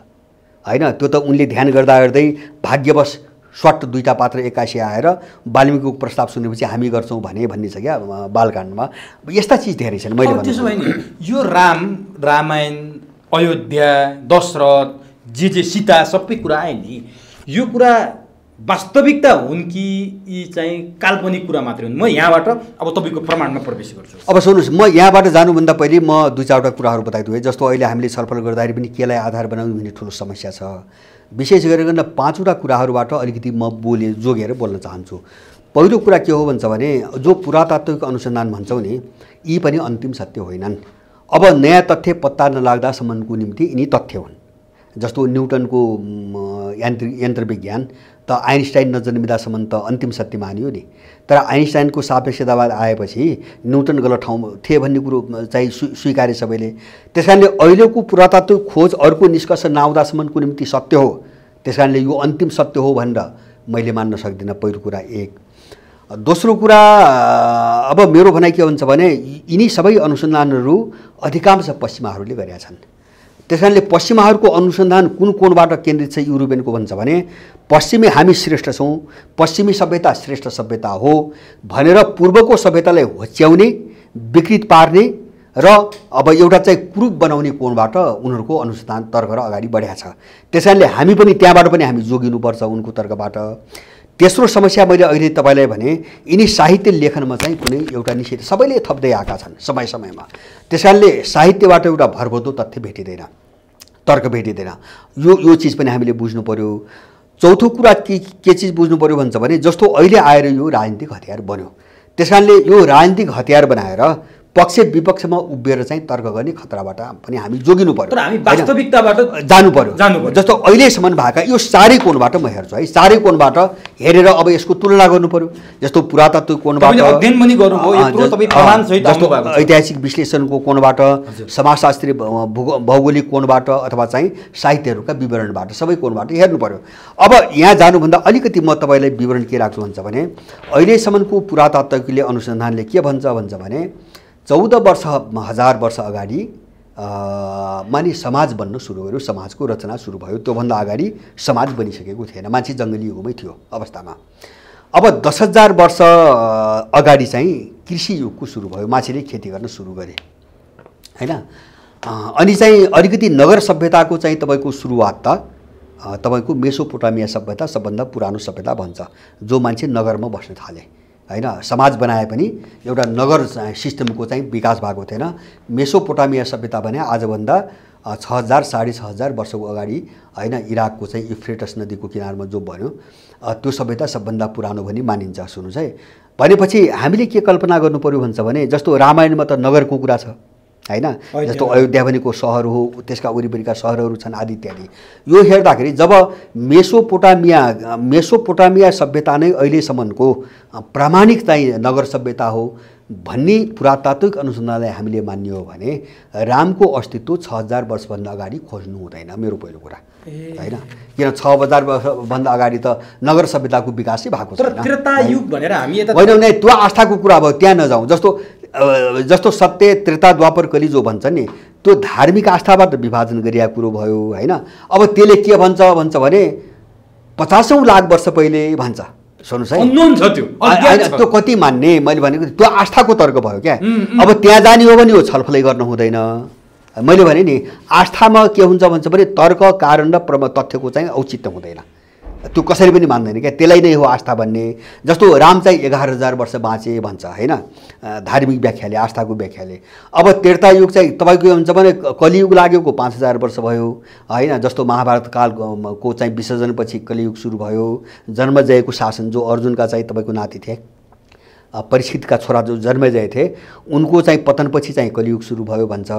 होइन। त्यो त उनले ध्यान गर्दा गर्दै भाग्यवश स्वट दुईटा पात्र एक्कासी आएर वाल्मिकीको प्रस्ताव सुनेपछि हामी गर्छौँ भन्ने छ क्या बालकाण्डमा। यस्ता चिज धेरै छन्। मैले त्यसो भए नि यो रामायण, अयोध्या, दशरथ, जे सीता सबै कुरा आए नि, यो कुरा वास्तविकता हुन् कि यी चाहिँ काल्पनिक कुरा मात्रै हुन्? म यहाँबाट अब तपाईँको प्रमाणमा प्रवेश गर्छु। अब सुन्नुहोस्, म यहाँबाट जानुभन्दा पहिले म दुई चारवटा कुराहरू बताइदिउँ है। जस्तो अहिले हामीले छलफल गर्दाखेरि पनि केलाई आधार बनाउनु भन्ने ठुलो समस्या छ। विशेष गरिकन 5वटा कुराहरूबाट अलिकति म जोगेर बोल्न चाहन्छु। पहिलो कुरा के हो भन्छ भने, जो पुरातात्विक अनुसन्धान भन्छौँ नि, यी पनि अन्तिम सत्य होइनन्। अब नयाँ तथ्य पत्ता नलाग्दासम्मको निम्ति यिनी तथ्य हुन्। जस्तो न्युटनको यन्त्र विज्ञान त आइन्स्टाइन नजन्मिँदासम्म त अन्तिम सत्य मानियो नि, तर आइन्स्टाइनको सापेक्षतावाद आएपछि न्युटन गलत ठाउँमा थिए भन्ने कुरो चाहिँ स्वीकारे सबैले। त्यस कारणले अहिलेको पुरातात्विक खोज अर्को निष्कर्ष नआउँदासम्मको निम्ति सत्य हो। त्यस कारणले यो अन्तिम सत्य हो भनेर मैले मान्न सक्दिनँ। पहिलो कुरा एक। दोस्रो कुरा, अब मेरो भनाइ के हुन्छ भने, यिनी सबै अनुसन्धानहरू अधिकांश पश्चिमाहरूले गरेका छन्। त्यस कारणले पश्चिमाहरूको अनुसन्धान कुन कोणबाट केन्द्रित छ युरोपियनको भन्छ भने, पश्चिमी हामी श्रेष्ठ छौँ, पश्चिमी सभ्यता श्रेष्ठ सभ्यता हो भनेर पूर्वको सभ्यतालाई होच्याउने, विकृत पार्ने र अब एउटा चाहिँ कुरूप बनाउने कोणबाट उनीहरूको अनुसन्धान तर्क र अगाडि बढेको छ। त्यस कारणले हामी पनि त्यहाँबाट पनि हामी जोगिनुपर्छ उनको तर्कबाट। तेस्रो समस्या मैले अहिले तपाईँलाई भने, यिनी साहित्य लेखनमा चाहिँ कुनै एउटा निषेध सबैले थप्दै आएका छन् समय समयमा। त्यस कारणले साहित्यबाट एउटा भरपर्दो तथ्य भेटिँदैन, तर्क भेटिँदैन। यो चिज पनि हामीले बुझ्नु पर्यो। चौथो कुरा के चिज बुझ्नु पर्यो भन्छ भने जस्तो अहिले आएर यो राजनीतिक हतियार बन्यो, त्यसकारणले यो राजनीतिक हतियार बनाएर पक्ष विपक्षमा उभिएर चाहिँ तर्क गर्ने खतराबाट पनि हामी जोगिनु पर्यो। तर हामी वास्तविकताबाट जानु पर्यो। जस्तो अहिलेसम्म भएका यो चारै कोणबाट म हेर्छु है, चारै कोणबाट हेरेर अब यसको तुलना गर्नु पर्यो। जस्तो पुरातात्विक कोणबाट अध्ययन पनि गर्नुभयो, यत्रो तपाईँ प्रमाण सहित जस्तो ऐतिहासिक विश्लेषणको कोणबाट, समाजशास्त्री भौगोलिक कोणबाट अथवा चाहिँ साहित्यहरूका विवरणबाट, सबै कोणबाट हेर्नु पर्यो। अब यहाँ जानुभन्दा अलिकति म तपाईँलाई विवरण के राख्छु भन्छ भने अहिलेसम्मको पुरातात्विकले अनुसन्धानले के भन्छ भने 14 वर्ष 1000 वर्ष अगाडि माने समाज बन्न सुरु गर्यो, समाजको रचना सुरु भयो। त्योभन्दा अगाडि समाज बनिसकेको थिएन, मान्छे जङ्गली युगमै थियो अवस्थामा। अब 10,000 वर्ष अगाडि चाहिँ कृषि युगको सुरु भयो, मान्छेले खेती गर्न सुरु गरे हैन। अनि चाहिँ अलिकति नगर सभ्यताको चाहिँ तपाईँको सुरुवात त तपाईँको मेसोपोटामिया सभ्यता सबभन्दा पुरानो सभ्यता भन्छ, जो मान्छे नगरमा बस्न थाले हैन। समाज बनाए पनि एउटा नगर सिस्टमको चाहिँ विकास भएको थिएन। मेसोपोटामिया सभ्यता भने आजभन्दा 6000 6500 वर्षको अगाडि हैन, इराकको चाहिँ युफ्रेटस नदीको किनारमा जो बन्यो त्यो सभ्यता सबभन्दा पुरानो भनी मानिन्छ। सुन्नुहोस् है, भनेपछि हामीले के कल्पना गर्नु पर्यो भन्छ भने जस्तो रामायणमा त नगरको कुरा छ हैन, जस्तो अयोध्या भनेको सहर हो, त्यसका वरिपरिका सहरहरू छन् आदि इत्यादि। यो हेर्दाखेरि जब मेसोपोटामिया सभ्यता नै अहिलेसम्मको प्रामाणिक चाहिँ नगर सभ्यता हो भन्ने पुरातात्विक अनुसन्धानलाई हामीले मान्ने हो भने रामको अस्तित्व 6000 वर्षभन्दा अगाडि खोज्नु हुँदैन, मेरो पहिलो कुरा हैन। किन 6000 वर्षभन्दा अगाडि त नगर सभ्यताको विकासै भएको छैन। तर त्रेता युग भनेर हामी यता होइन नै त्यो आस्थाको कुरा भयो, त्यहाँ नजाउँ। जस्तो सत्य त्रेता द्वापर कली जो भन्छ नि, त्यो धार्मिक आस्थाबाट विभाजन गरिएको कुरो भयो हैन। अब त्यसले के भन्छ भने 50औं लाख वर्ष पहिले भन्छ। सुन्नुहोस् है, त्यो कति मान्ने, मैले भनेको त्यो आस्थाको तर्क भयो क्या। अब त्यहाँ जाने हो भने यो छलफलै गर्न हुँदैन। मैले भने नि आस्थामा के हुन्छ भन्छ भने तर्क कारण र तथ्यको चाहिँ औचित्य हुँदैन, त्यो कसरी पनि मान्दैन क्या, त्यसलाई नै हो आस्था भन्ने। जस्तो राम चाहिँ 11000 वर्ष बाँचे भन्छ हैन, धार्मिक व्याख्याले, आस्थाको व्याख्याले। अब त्रेता युग चाहिँ तपाईँको के हुन्छ भने कलियुग लागेको 5000 वर्ष भयो हैन। जस्तो महाभारत कालको चाहिँ विसर्जनपछि कलियुग सुरु भयो। जन्मजयको शासन जो अर्जुनका चाहिँ तपाईँको नाति थिए, परीक्षितका छोरा जो जन्मजय थिए, उनको चाहिँ पतनपछि चाहिँ कलियुग सुरु भयो भन्छ।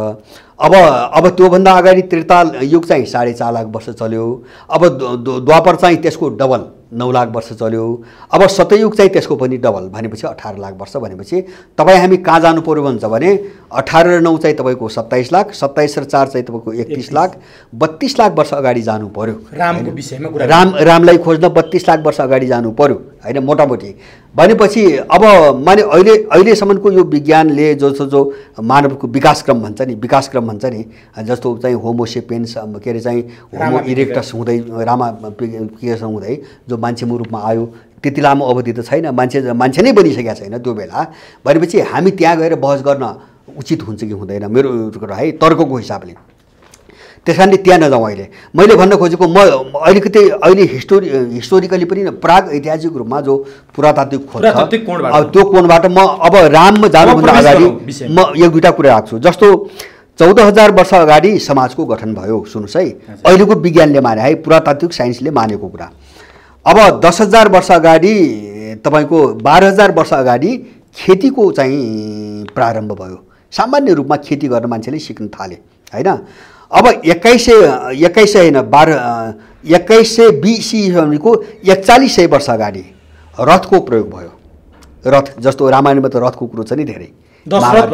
अब त्योभन्दा अगाडि त्रेता युग चाहिँ 4.5 लाख वर्ष चल्यो। अब द्वापर चाहिँ त्यसको डबल 9 लाख वर्ष चल्यो। अब सतयुग चाहिँ त्यसको पनि डबल भनेपछि 18 लाख वर्ष। भनेपछि तपाईँ हामी कहाँ जानु पर्यो भन्छ भने 18 र 9 चाहिँ तपाईँको 27 लाख, 27 र 4 चाहिँ तपाईँको 31 लाख, 32 लाख वर्ष अगाडि जानु पर्यो। रामको विषयमा कुरा रामलाई खोज्न 32 लाख वर्ष अगाडि जानु पर्यो हैन, मोटामोटी। भनेपछि अब माने अहिलेसम्मको यो विज्ञानले जो मानवको विकासक्रम भन्छ नि, जस्तो चाहिँ होमोसेपियन्स के अरे चाहिँ होमो इरेक्टस हुँदै रामापिएसम्म हुँदै जो मान्छेको रूपमा आयो, त्यति लामो अवधि त छैन, मान्छे नै बनिसकेका छैन त्यो बेला। भनेपछि हामी त्यहाँ गएर बहस गर्न उचित हुन्छ कि हुँदैन, मेरो कुरा है, तर्कको हिसाबले। त्यस कारणले त्यहाँ नजाउँ। अहिले मैले भन्न खोजेको म अलिकति अहिले हिस्टोरिकली पनि प्राग ऐतिहासिक रूपमा जो पुरातात्विक खोज छ त्यो कोणबाट म अब राममा जानुभन्दा अगाडि म एक दुईवटा कुरा राख्छु। जस्तो 14000 वर्ष अगाडि समाजको गठन भयो। सुन्नुहोस् है, अहिलेको विज्ञानले माने है, पुरातात्विक साइन्सले मानेको कुरा। अब 10,000 वर्ष अगाडि तपाईँको 12,000 वर्ष अगाडि खेतीको चाहिँ प्रारम्भ भयो। सामान्य रूपमा खेती गर्न मान्छेले सिक्न थाले हैन। अब 2100 होइन 2100 BC को 4100 वर्ष अगाडि रथको प्रयोग भयो। रथ जस्तो रामायणमा त रथको कुरो छ नि धेरै, दशरथ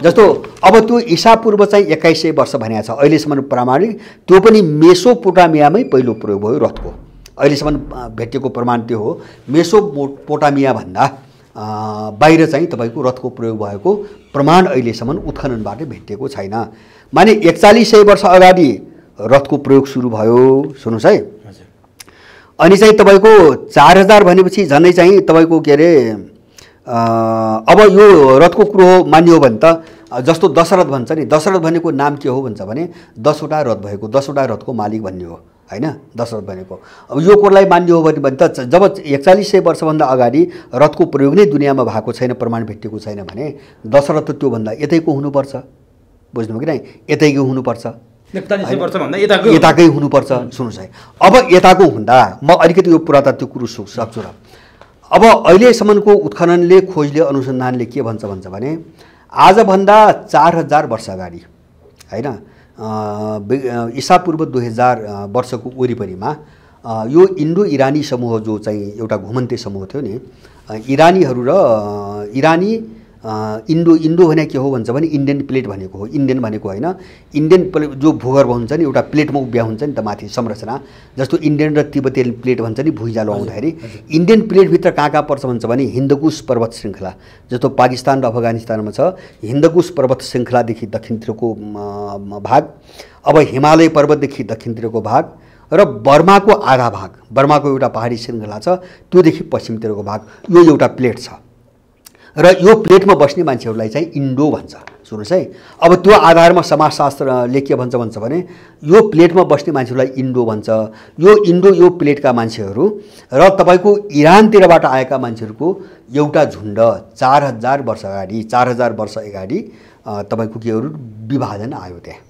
जस्तो। अब त्यो ईसा पूर्व चाहिँ 2100 वर्ष भनेको छ अहिलेसम्म प्रामाणिक। त्यो पनि मेसोपोटामियामै पहिलो प्रयोग भयो रथको। अहिलेसम्म भेटिएको प्रमाण त्यो हो। मेसोपोटामिया भन्दा बाहिर चाहिँ तपाईँको रथको प्रयोग भएको प्रमाण अहिलेसम्म उत्खननबाट भेटिएको छैन। माने 4100 वर्ष अगाडि रथको प्रयोग सुरु भयो। सुन्नुहोस् है, अनि चाहिँ तपाईँको 4000 भनेपछि झनै चाहिँ तपाईँको के अरे अब यो रथको कुरो हो मान्यो भने त जस्तो दशरथ भन्छ नि, दशरथ भनेको नाम के हो भन्छ भने 10वटा रथ भएको, 10वटा रथको मालिक भन्ने हो हैन दशरथ भनेको। अब यो कुरालाई मान्यो हो भने त जब 4100 वर्षभन्दा अगाडि रथको प्रयोग नै दुनियाँमा भएको छैन, प्रमाण भेटिएको छैन भने दशरथ त त्योभन्दा यतैको हुनुपर्छ। बुझ्नुभयो कि नै, यतैको हुनुपर्छ 41 वर्षभन्दा यताकै हुनुपर्छ। सुन्नुहोस् है, अब यताको हुँदा म अलिकति यो पुरातात्विक कुरो सक्छु र अब अहिलेसम्मको उत्खननले खोजले अनुसन्धानले के भन्छ भने आजभन्दा 4000 वर्ष अगाडि होइन ईसापूर्व 2000 वर्षको वरिपरिमा यो इन्डो इरानी समूह जो चाहिँ एउटा घुमन्ते समूह थियो नि, इरानीहरू र इरानी इन्डो भने के हो भन्छ भने इन्डियन प्लेट भनेको हो। इन्डियन भनेको होइन, इन्डियन प्लेट जो भूगर्भ हुन्छ नि एउटा प्लेटमा उभ्या हुन्छ नि त माथि संरचना, जस्तो इन्डियन र तिब्बतियन प्लेट भन्छ नि भुइँजालो आउँदाखेरि इन्डियन प्लेटभित्र कहाँ पर्छ भन्छ भने हिन्दकुश पर्वत श्रृङ्खला जस्तो पाकिस्तान र अफगानिस्तानमा छ, हिन्दकुश पर्वत श्रृङ्खलादेखि दक्षिणतिरको भाग, अब हिमालय पर्वतदेखि दक्षिणतिरको भाग र बर्माको आधा भाग, बर्माको एउटा पहाडी श्रृङ्खला छ त्योदेखि पश्चिमतिरको भाग, यो एउटा प्लेट छ र यो प्लेटमा बस्ने मान्छेहरूलाई चाहिँ इन्डो भन्छ। सुन्नुहोस् है, अब त्यो आधारमा समाजशास्त्रले के भन्छ भने यो प्लेटमा बस्ने मान्छेहरूलाई इन्डो भन्छ। यो इन्डो यो प्लेटका मान्छेहरू र तपाईँको इरानतिरबाट आएका मान्छेहरूको एउटा झुन्ड 4000 वर्ष अगाडि 4000 वर्ष अगाडि तपाईँको केहरू विभाजन आयो त्यहाँ।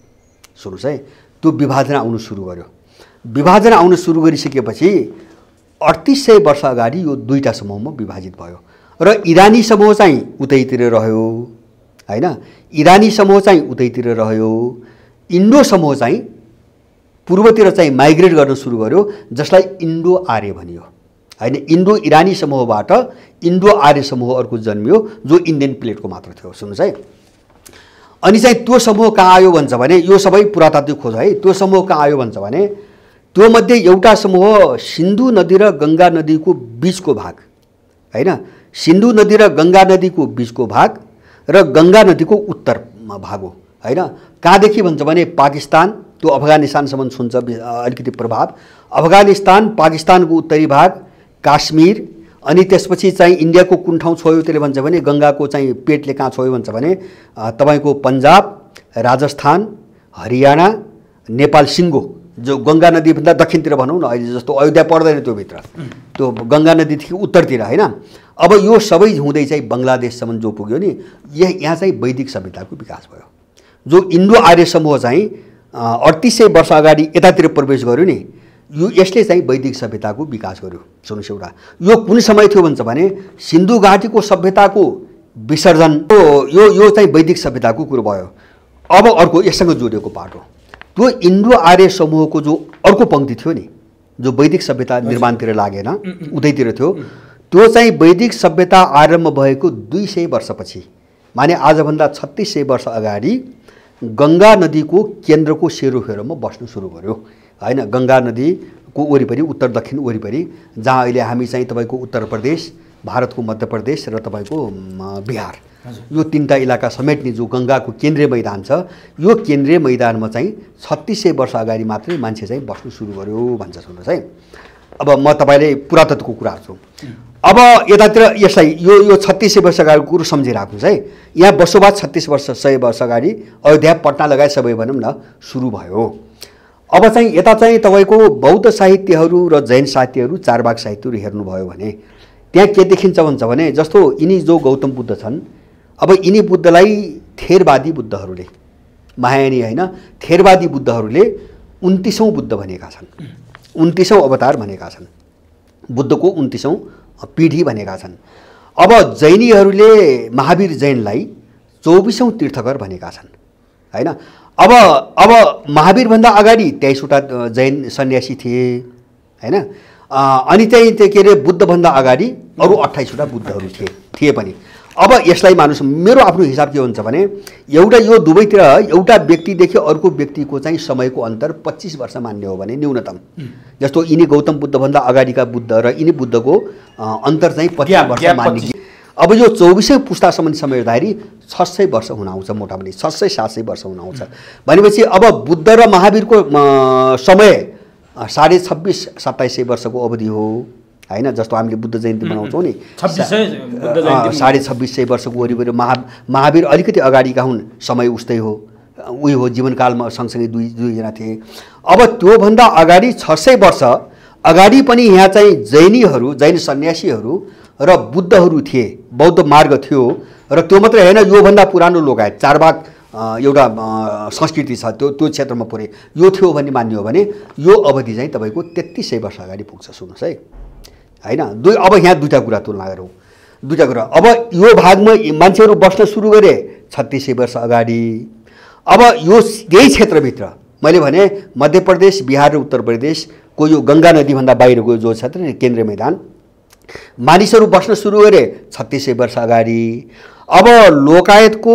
सुन्नुहोस् है, त्यो विभाजन आउनु सुरु गर्यो। विभाजन आउनु सुरु गरिसकेपछि 3800 वर्ष अगाडि यो दुईटा समूहमा विभाजित भयो र इरानी समूह चाहिँ उतैतिर रह्यो हैन, इरानी समूह चाहिँ उतैतिर रह्यो, इन्डो समूह चाहिँ पूर्वतिर चाहिँ माइग्रेट गर्न सुरु गर्यो जसलाई इन्डो आर्य भनियो हैन। इन्डो इरानी समूहबाट इन्डो आर्य समूह अर्को जन्मियो जो इन्डियन प्लेटको मात्र थियो। सुन्नुहोस् है, अनि चाहिँ त्यो समूह कहाँ आयो भन्छ भने यो सबै पुरातात्विक खोज है, त्यो समूह कहाँ आयो भन्छ भने त्यो मध्ये एउटा समूह सिन्धु नदी र गङ्गा नदीको बीचको भाग हैन, सिन्धु नदी र गङ्गा नदीको बीचको भाग र गङ्गा नदीको उत्तरमा भाग हो हैन। कहाँदेखि भन्छ भने पाकिस्तान, त्यो अफगानिस्तानसम्म छुन्छ अलिकति प्रभाव, अफगानिस्तान पाकिस्तानको उत्तरी भाग काश्मीर, अनि त्यसपछि चाहिँ इन्डियाको कुन ठाउँ छोयो त्यसले भन्छ भने गङ्गाको चाहिँ पेटले कहाँ छोयो भन्छ भने तपाईँको पन्जाब, राजस्थान, हरियाणा, नेपाल सिङ्गो जो गङ्गा नदीभन्दा दक्षिणतिर भनौँ न, अहिले जस्तो अयोध्या पर्दैन त्यो भित्र, त्यो गङ्गा नदीदेखि उत्तरतिर होइन। अब यो सबै हुँदै चाहिँ बङ्गलादेशसम्म जो पुग्यो नि, यहाँ चाहिँ वैदिक सभ्यताको विकास भयो। जो इन्डो आर्य समूह चाहिँ 3800 वर्ष अगाडि यतातिर प्रवेश गर्यो नि, यो यसले चाहिँ वैदिक सभ्यताको विकास गर्यो। सुन्नुहोस्, एउटा यो कुन समय थियो भन्छ भने सिन्धु घाटीको सभ्यताको विसर्जन, यो चाहिँ वैदिक सभ्यताको कुरो भयो। अब अर्को यससँग जोडिएको पाटो त्यो इन्डो आर्य समूहको जो अर्को पङ्क्ति थियो नि, जो वैदिक सभ्यता निर्माणतिर लागेन उतैतिर थियो, त्यो चाहिँ वैदिक सभ्यता आरम्भ भएको 200 वर्षपछि, माने आजभन्दा 3600 वर्ष अगाडि गङ्गा नदीको केन्द्रको सेरोफेरोमा बस्नु सुरु गर्यो हैन। गङ्गा नदीको वरिपरि उत्तर दक्षिण वरिपरि जहाँ अहिले हामी चाहिँ तपाईँको उत्तर प्रदेश, भारतको मध्य प्रदेश र तपाईँको बिहार, यो तीनटा इलाका समेट्ने जो गङ्गाको केन्द्रीय मैदान छ, यो केन्द्रीय मैदानमा चाहिँ 3600 वर्ष अगाडि मात्रै मान्छे चाहिँ बस्नु सुरु गर्यो भन्छ। सुन्नुहोस् है, अब म तपाईँले पुरातत्वको कुरा गर्छु। अब यतातिर यसलाई यो 3600 वर्ष अगाडिको कुरो सम्झिराख्नुहोस् है। यहाँ बसोबास 36 वर्ष 100 वर्ष अगाडि अयोध्या पटना लगायत सबै भनौँ न सुरु भयो। अब चाहिँ यता चाहिँ तपाईँको बौद्ध साहित्यहरू र जैन साहित्यहरू, चारबाग साहित्यहरू हेर्नुभयो भने त्यहाँ के देखिन्छ भन्छ भने जस्तो यिनी जो गौतम बुद्ध छन्, अब यिनी बुद्धलाई थेरवादी बुद्धहरूले, महायानी होइन, थेरवादी बुद्धहरूले 29औं बुद्ध भनेका छन्, 29औं अवतार भनेका छन्, बुद्धको 29औं पिढी भनेका छन्। अब जैनीहरूले महावीर जैनलाई 24औं तीर्थकर भनेका छन् हैन। अब महावीरभन्दा अगाडि 23वटा जैन सन्यासी थिए हैन, अनि चाहिँ के अरे बुद्धभन्दा अगाडि अरू 28वटा बुद्धहरू थिए पनि। अब यसलाई मानुस्, मेरो आफ्नो हिसाब के हुन्छ भने एउटा यो दुवैतिर एउटा व्यक्तिदेखि अर्को व्यक्तिको चाहिँ समयको अन्तर 25 वर्ष मान्ने हो भने न्यूनतम, जस्तो यिनी गौतम बुद्धभन्दा अगाडिका बुद्ध र यिनी बुद्धको अन्तर चाहिँ 25 वर्ष मान्ने। अब यो 24औं पुस्तासम्म समेट्दाखेरि 600 वर्ष हुन आउँछ, मोटामोटी 600-700 वर्ष हुन आउँछ भनेपछि अब बुद्ध र महावीरको समय 2650-2700 वर्षको अवधि हो हैन। जस्तो हामीले बुद्ध जयन्ती मनाउँछौँ नि, 2650 वर्षको वरिपरि महावीर अलिकति अगाडिका हुन्, समय उस्तै हो, उही हो, जीवनकालमा सँगसँगै दुईजना थिए। अब त्योभन्दा अगाडि 600 वर्ष अगाडि पनि यहाँ चाहिँ जैनीहरू, जैन सन्यासीहरू र बुद्धहरू थिए, बौद्ध मार्ग थियो। र त्यो मात्रै होइन, योभन्दा पुरानो लोकायत चारबाग एउटा संस्कृति छ, त्यो क्षेत्रमा पुरै यो थियो भन्ने मान्ने हो भने यो अवधि चाहिँ तपाईँको 3300 वर्ष अगाडि पुग्छ। सुन्नुहोस् है, होइन अब यहाँ दुईवटा कुरा तुलना गरौँ, दुईवटा कुरा। अब यो भागमा मान्छेहरू बस्न सुरु गरे 3600 वर्ष अगाडि। अब यो यही क्षेत्रभित्र मैले भने मध्य प्रदेश, बिहार र उत्तर प्रदेशको यो गङ्गा नदीभन्दा बाहिरको जो क्षेत्र केन्द्रीय मैदान, मानिसहरू बस्न सुरु गरे 3600 वर्ष अगाडि। अब लोकायतको,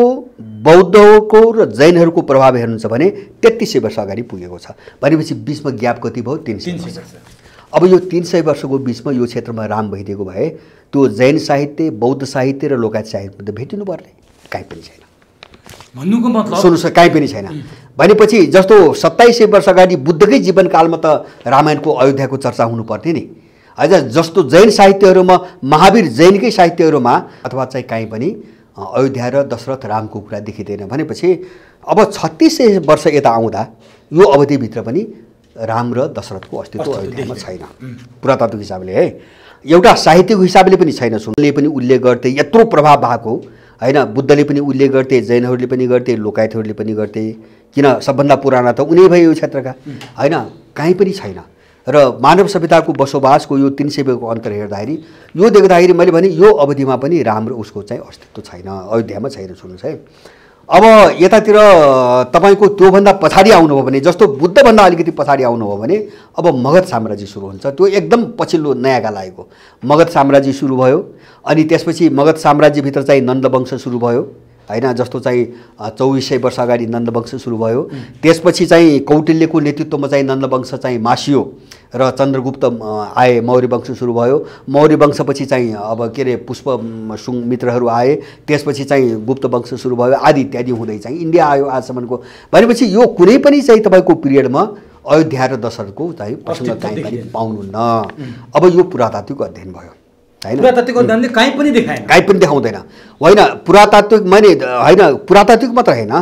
बौद्धको र जैनहरूको प्रभाव हेर्नुहुन्छ भने 3300 वर्ष अगाडि पुगेको छ। भनेपछि बिचमा ग्याप कति भयो? 300 वर्ष। अब यो 300 वर्षको बिचमा यो क्षेत्रमा राम भइदिएको भए त्यो जैन साहित्य, बौद्ध साहित्य र लोकायत साहित्य त भेटिनु पर्ने कहीँ पनि छैन। भन्नुको मतलब सुन्नुहोस्, कहीँ पनि छैन। भनेपछि जस्तो 2700 वर्ष अगाडि बुद्धकै जीवनकालमा त रामायणको अयोध्याको चर्चा हुनुपर्ने नि। अझ जस्तो जैन साहित्यहरूमा महावीर जैनकै साहित्यहरूमा अथवा चाहिँ कहीँ पनि अयोध्या र दशरथ रामको कुरा देखिँदैन। भनेपछि अब 3600 वर्ष यता आउँदा यो अवधिभित्र पनि राम र दशरथको अस्तित्व अयोध्यामा छैन पुरातात्विक हिसाबले है, एउटा साहित्यको हिसाबले पनि छैन। सुनले पनि उल्लेख गर्थे यत्रो प्रभाव भएको, होइन बुद्धले पनि उल्लेख गर्थे, जैनहरूले पनि गर्थे, लोकायतहरूले पनि गर्थे। किन सबभन्दा पुराना त उनी भयो यो क्षेत्रका, होइन कहीँ पनि छैन। र मानव सभ्यताको बसोबासको यो 300 को अन्तर हेर्दाखेरि यो देख्दाखेरि मैले भने यो अवधिमा पनि राम र उसको चाहिँ अस्तित्व छैन, अयोध्यामा छैन। सुन्नुहोस् है, अब यतातिर तपाईँको त्योभन्दा पछाडि आउनुभयो भने, जस्तो बुद्धभन्दा अलिकति पछाडि आउनुभयो भने अब मगध साम्राज्य सुरु हुन्छ। त्यो एकदम पछिल्लो नयाँ काल आएको मगध साम्राज्य सुरु भयो। अनि त्यसपछि मगध साम्राज्यभित्र चाहिँ नन्दवंश सुरु भयो, होइन जस्तो चाहिँ 2400 वर्ष अगाडि नन्दवंश सुरु भयो। त्यसपछि चाहिँ कौटिल्यको नेतृत्वमा चाहिँ नन्दवंश चाहिँ मासियो र चन्द्रगुप्त आए, मौर्य वंश सुरु भयो। मौर्य वंशपछि चाहिँ अब के अरे पुष्प सुङ मित्रहरू आए, त्यसपछि चाहिँ गुप्त वंश सुरु भयो, आदि इत्यादि हुँदै चाहिँ इन्डिया आयो आजसम्मको। भनेपछि यो कुनै पनि चाहिँ तपाईँको पिरियडमा अयोध्या र दशरथको चाहिँ प्रसङ्ग कहीँ पनि पाउनुहुन्न। अब यो पुरातात्विक अध्ययन भयो, पुरातात्विक अध्ययनले कहीँ पनि देखाएन, कहीँ पनि देखाउँदैन। होइन पुरातात्विक मैले होइन पुरातात्विक मात्र होइन,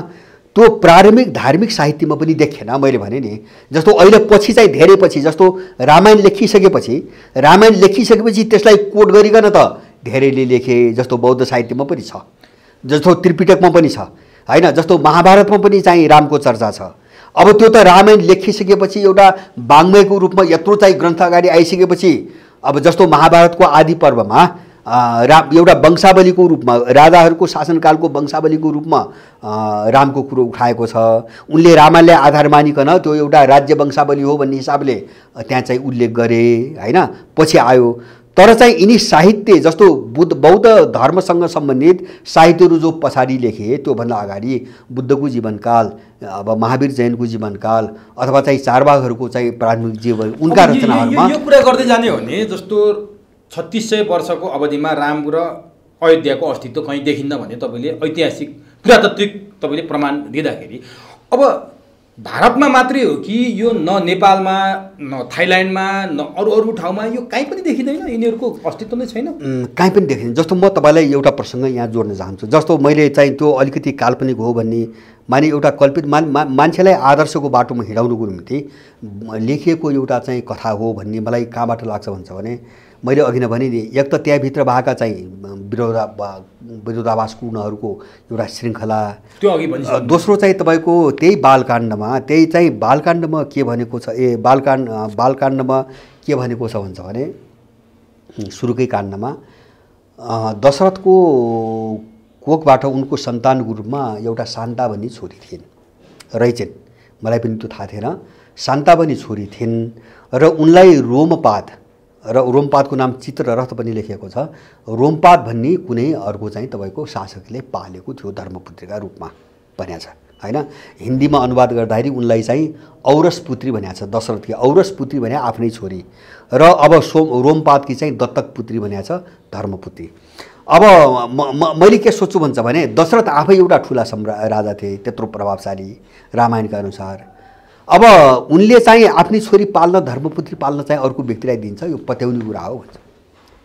त्यो प्रारम्भिक धार्मिक साहित्यमा पनि देखेन। मैले भने नि जस्तो अहिले पछि चाहिँ धेरै पछि, जस्तो रामायण लेखिसकेपछि त्यसलाई कोट गरिकन त धेरैले लेखे, जस्तो बौद्ध साहित्यमा पनि छ, जस्तो त्रिपिटकमा पनि छ, होइन जस्तो महाभारतमा पनि चाहिँ रामको चर्चा छ। अब त्यो त रामायण लेखिसकेपछि एउटा वाङ्मयको रूपमा यत्रो चाहिँ ग्रन्थ अगाडि आइसकेपछि, अब जस्तो महाभारतको आदि पर्वमा एउटा वंशावलीको रूपमा, राजाहरूको शासनकालको वंशावलीको रूपमा रामको कुरो उठाएको छ। उनले रामायणलाई आधार मानिकन त्यो एउटा राज्य वंशावली हो भन्ने हिसाबले त्यहाँ चाहिँ उल्लेख गरे, होइन पछि आयो। तर चाहिँ यिनी साहित्य जस्तो बौद्ध धर्मसँग सम्बन्धित साहित्यहरू जो पछाडि लेखे, त्योभन्दा अगाडि बुद्धको जीवनकाल, अब महावीर जैनको जीवनकाल अथवा चाहिँ चारवाकहरूको चाहिँ प्रारम्भिक जीवन, उनका रचनाहरूमा यो कुरा गर्दै जाने हो भने जस्तो 3600 वर्षको अवधिमा राम र अयोध्याको अस्तित्व कहीँ देखिन्न भने तपाईँले ऐतिहासिक पुरातात्विक तपाईँले प्रमाण दिँदाखेरि अब भारतमा मात्रै हो कि यो न नेपालमा, न थाइल्यान्डमा, न अरू ठाउँमा यो कहीँ पनि देखिँदैन, यिनीहरूको अस्तित्व नै छैन, कहीँ पनि देखिँदैन। जस्तो म तपाईँलाई एउटा प्रसङ्ग यहाँ जोड्न चाहन्छु। जस्तो मैले चाहिँ त्यो अलिकति काल्पनिक हो भन्ने माने एउटा कल्पित मान्छेलाई आदर्शको बाटोमा हिँडाउनुको निम्ति लेखिएको एउटा चाहिँ कथा हो भन्ने मलाई कहाँबाट लाग्छ भन्छ भने, मैले अघि नै भने नि एक त त्यहाँभित्र भएका चाहिँ विरोधाभास पूर्णहरूको एउटा श्रृङ्खला, त्यो अघि भनिसक्यो। दोस्रो चाहिँ तपाईँको त्यही बालकाण्डमा के भनेको छ, बालकाण्डमा के भनेको छ भन्छ भने सुरुकै काण्डमा दशरथको कोखबाट उनको सन्तानको रूपमा एउटा शान्ता भन्ने छोरी थिइन्, रहेछन्, मलाई पनि त्यो थाहा थिएन। शान्ता भन्ने छोरी थिइन् र उनलाई रोमपादको नाम चित्ररथ पनि लेखिएको छ। रोमपाद भन्ने कुनै अर्को चाहिँ तपाईँको शासकले पालेको थियो धर्मपुत्रीका रूपमा भनेको छ, होइन। हिन्दीमा अनुवाद गर्दाखेरि उनलाई चाहिँ औरस पुत्री भनेको छ, दशरथकी औरस पुत्री भने आफ्नै छोरी, र अब रोमपादकी चाहिँ दत्तक पुत्री भनेको छ, धर्मपुत्री। अब मैले के सोच्छु भन्छ भने दशरथ आफै एउटा ठुला राजा थिए, त्यत्रो प्रभावशाली रामायणका अनुसार। अब उनले चाहिँ आफ्नी छोरी पाल्न, धर्मपुत्री पाल्न चाहिँ अर्को व्यक्तिलाई दिन्छ, यो पत्याउने कुरा हो भन्छ,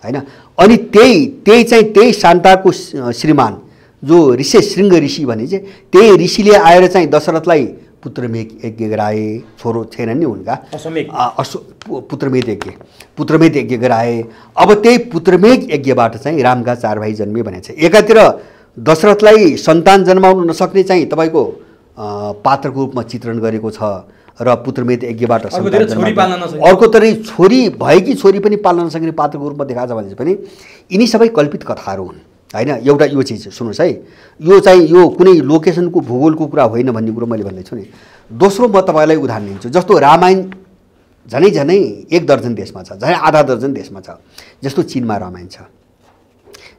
होइन। अनि त्यही शान्ताको श्रीमान जो श्रृङ्ग ऋषि भने चाहिँ त्यही ऋषिले आएर चाहिँ दशरथलाई पुत्रमेघ यज्ञ गराए, छोरो थिएनन् नि उनका, पुत्रमेघ यज्ञ गराए। अब त्यही पुत्रमेघ यज्ञबाट चाहिँ रामका 4 भाइ जन्मे भनेको छ। एकातिर दशरथलाई सन्तान जन्माउन नसक्ने चाहिँ तपाईँको पात्रको रूपमा चित्रण गरेको छ र पुत्रमेध यज्ञबाट अर्कोतर्फ छोरी भएकी छोरी पनि पाल्न नसक्ने पात्रको रूपमा देखाएको छ भने पनि यिनी सबै कल्पित कथाहरू हुन् हैन। एउटा यो चिज सुन्नुहोस् है, यो चाहिँ यो कुनै लोकेसनको भूगोलको कुरा होइन भन्ने कुरो मैले भन्दैछु नि। दोस्रो म तपाईँलाई उदाहरण दिन्छु, जस्तो रामायण झनै झनै 1 दर्जन देशमा छ, झनै आधा दर्जन देशमा छ। जस्तो चीनमा रामायण छ,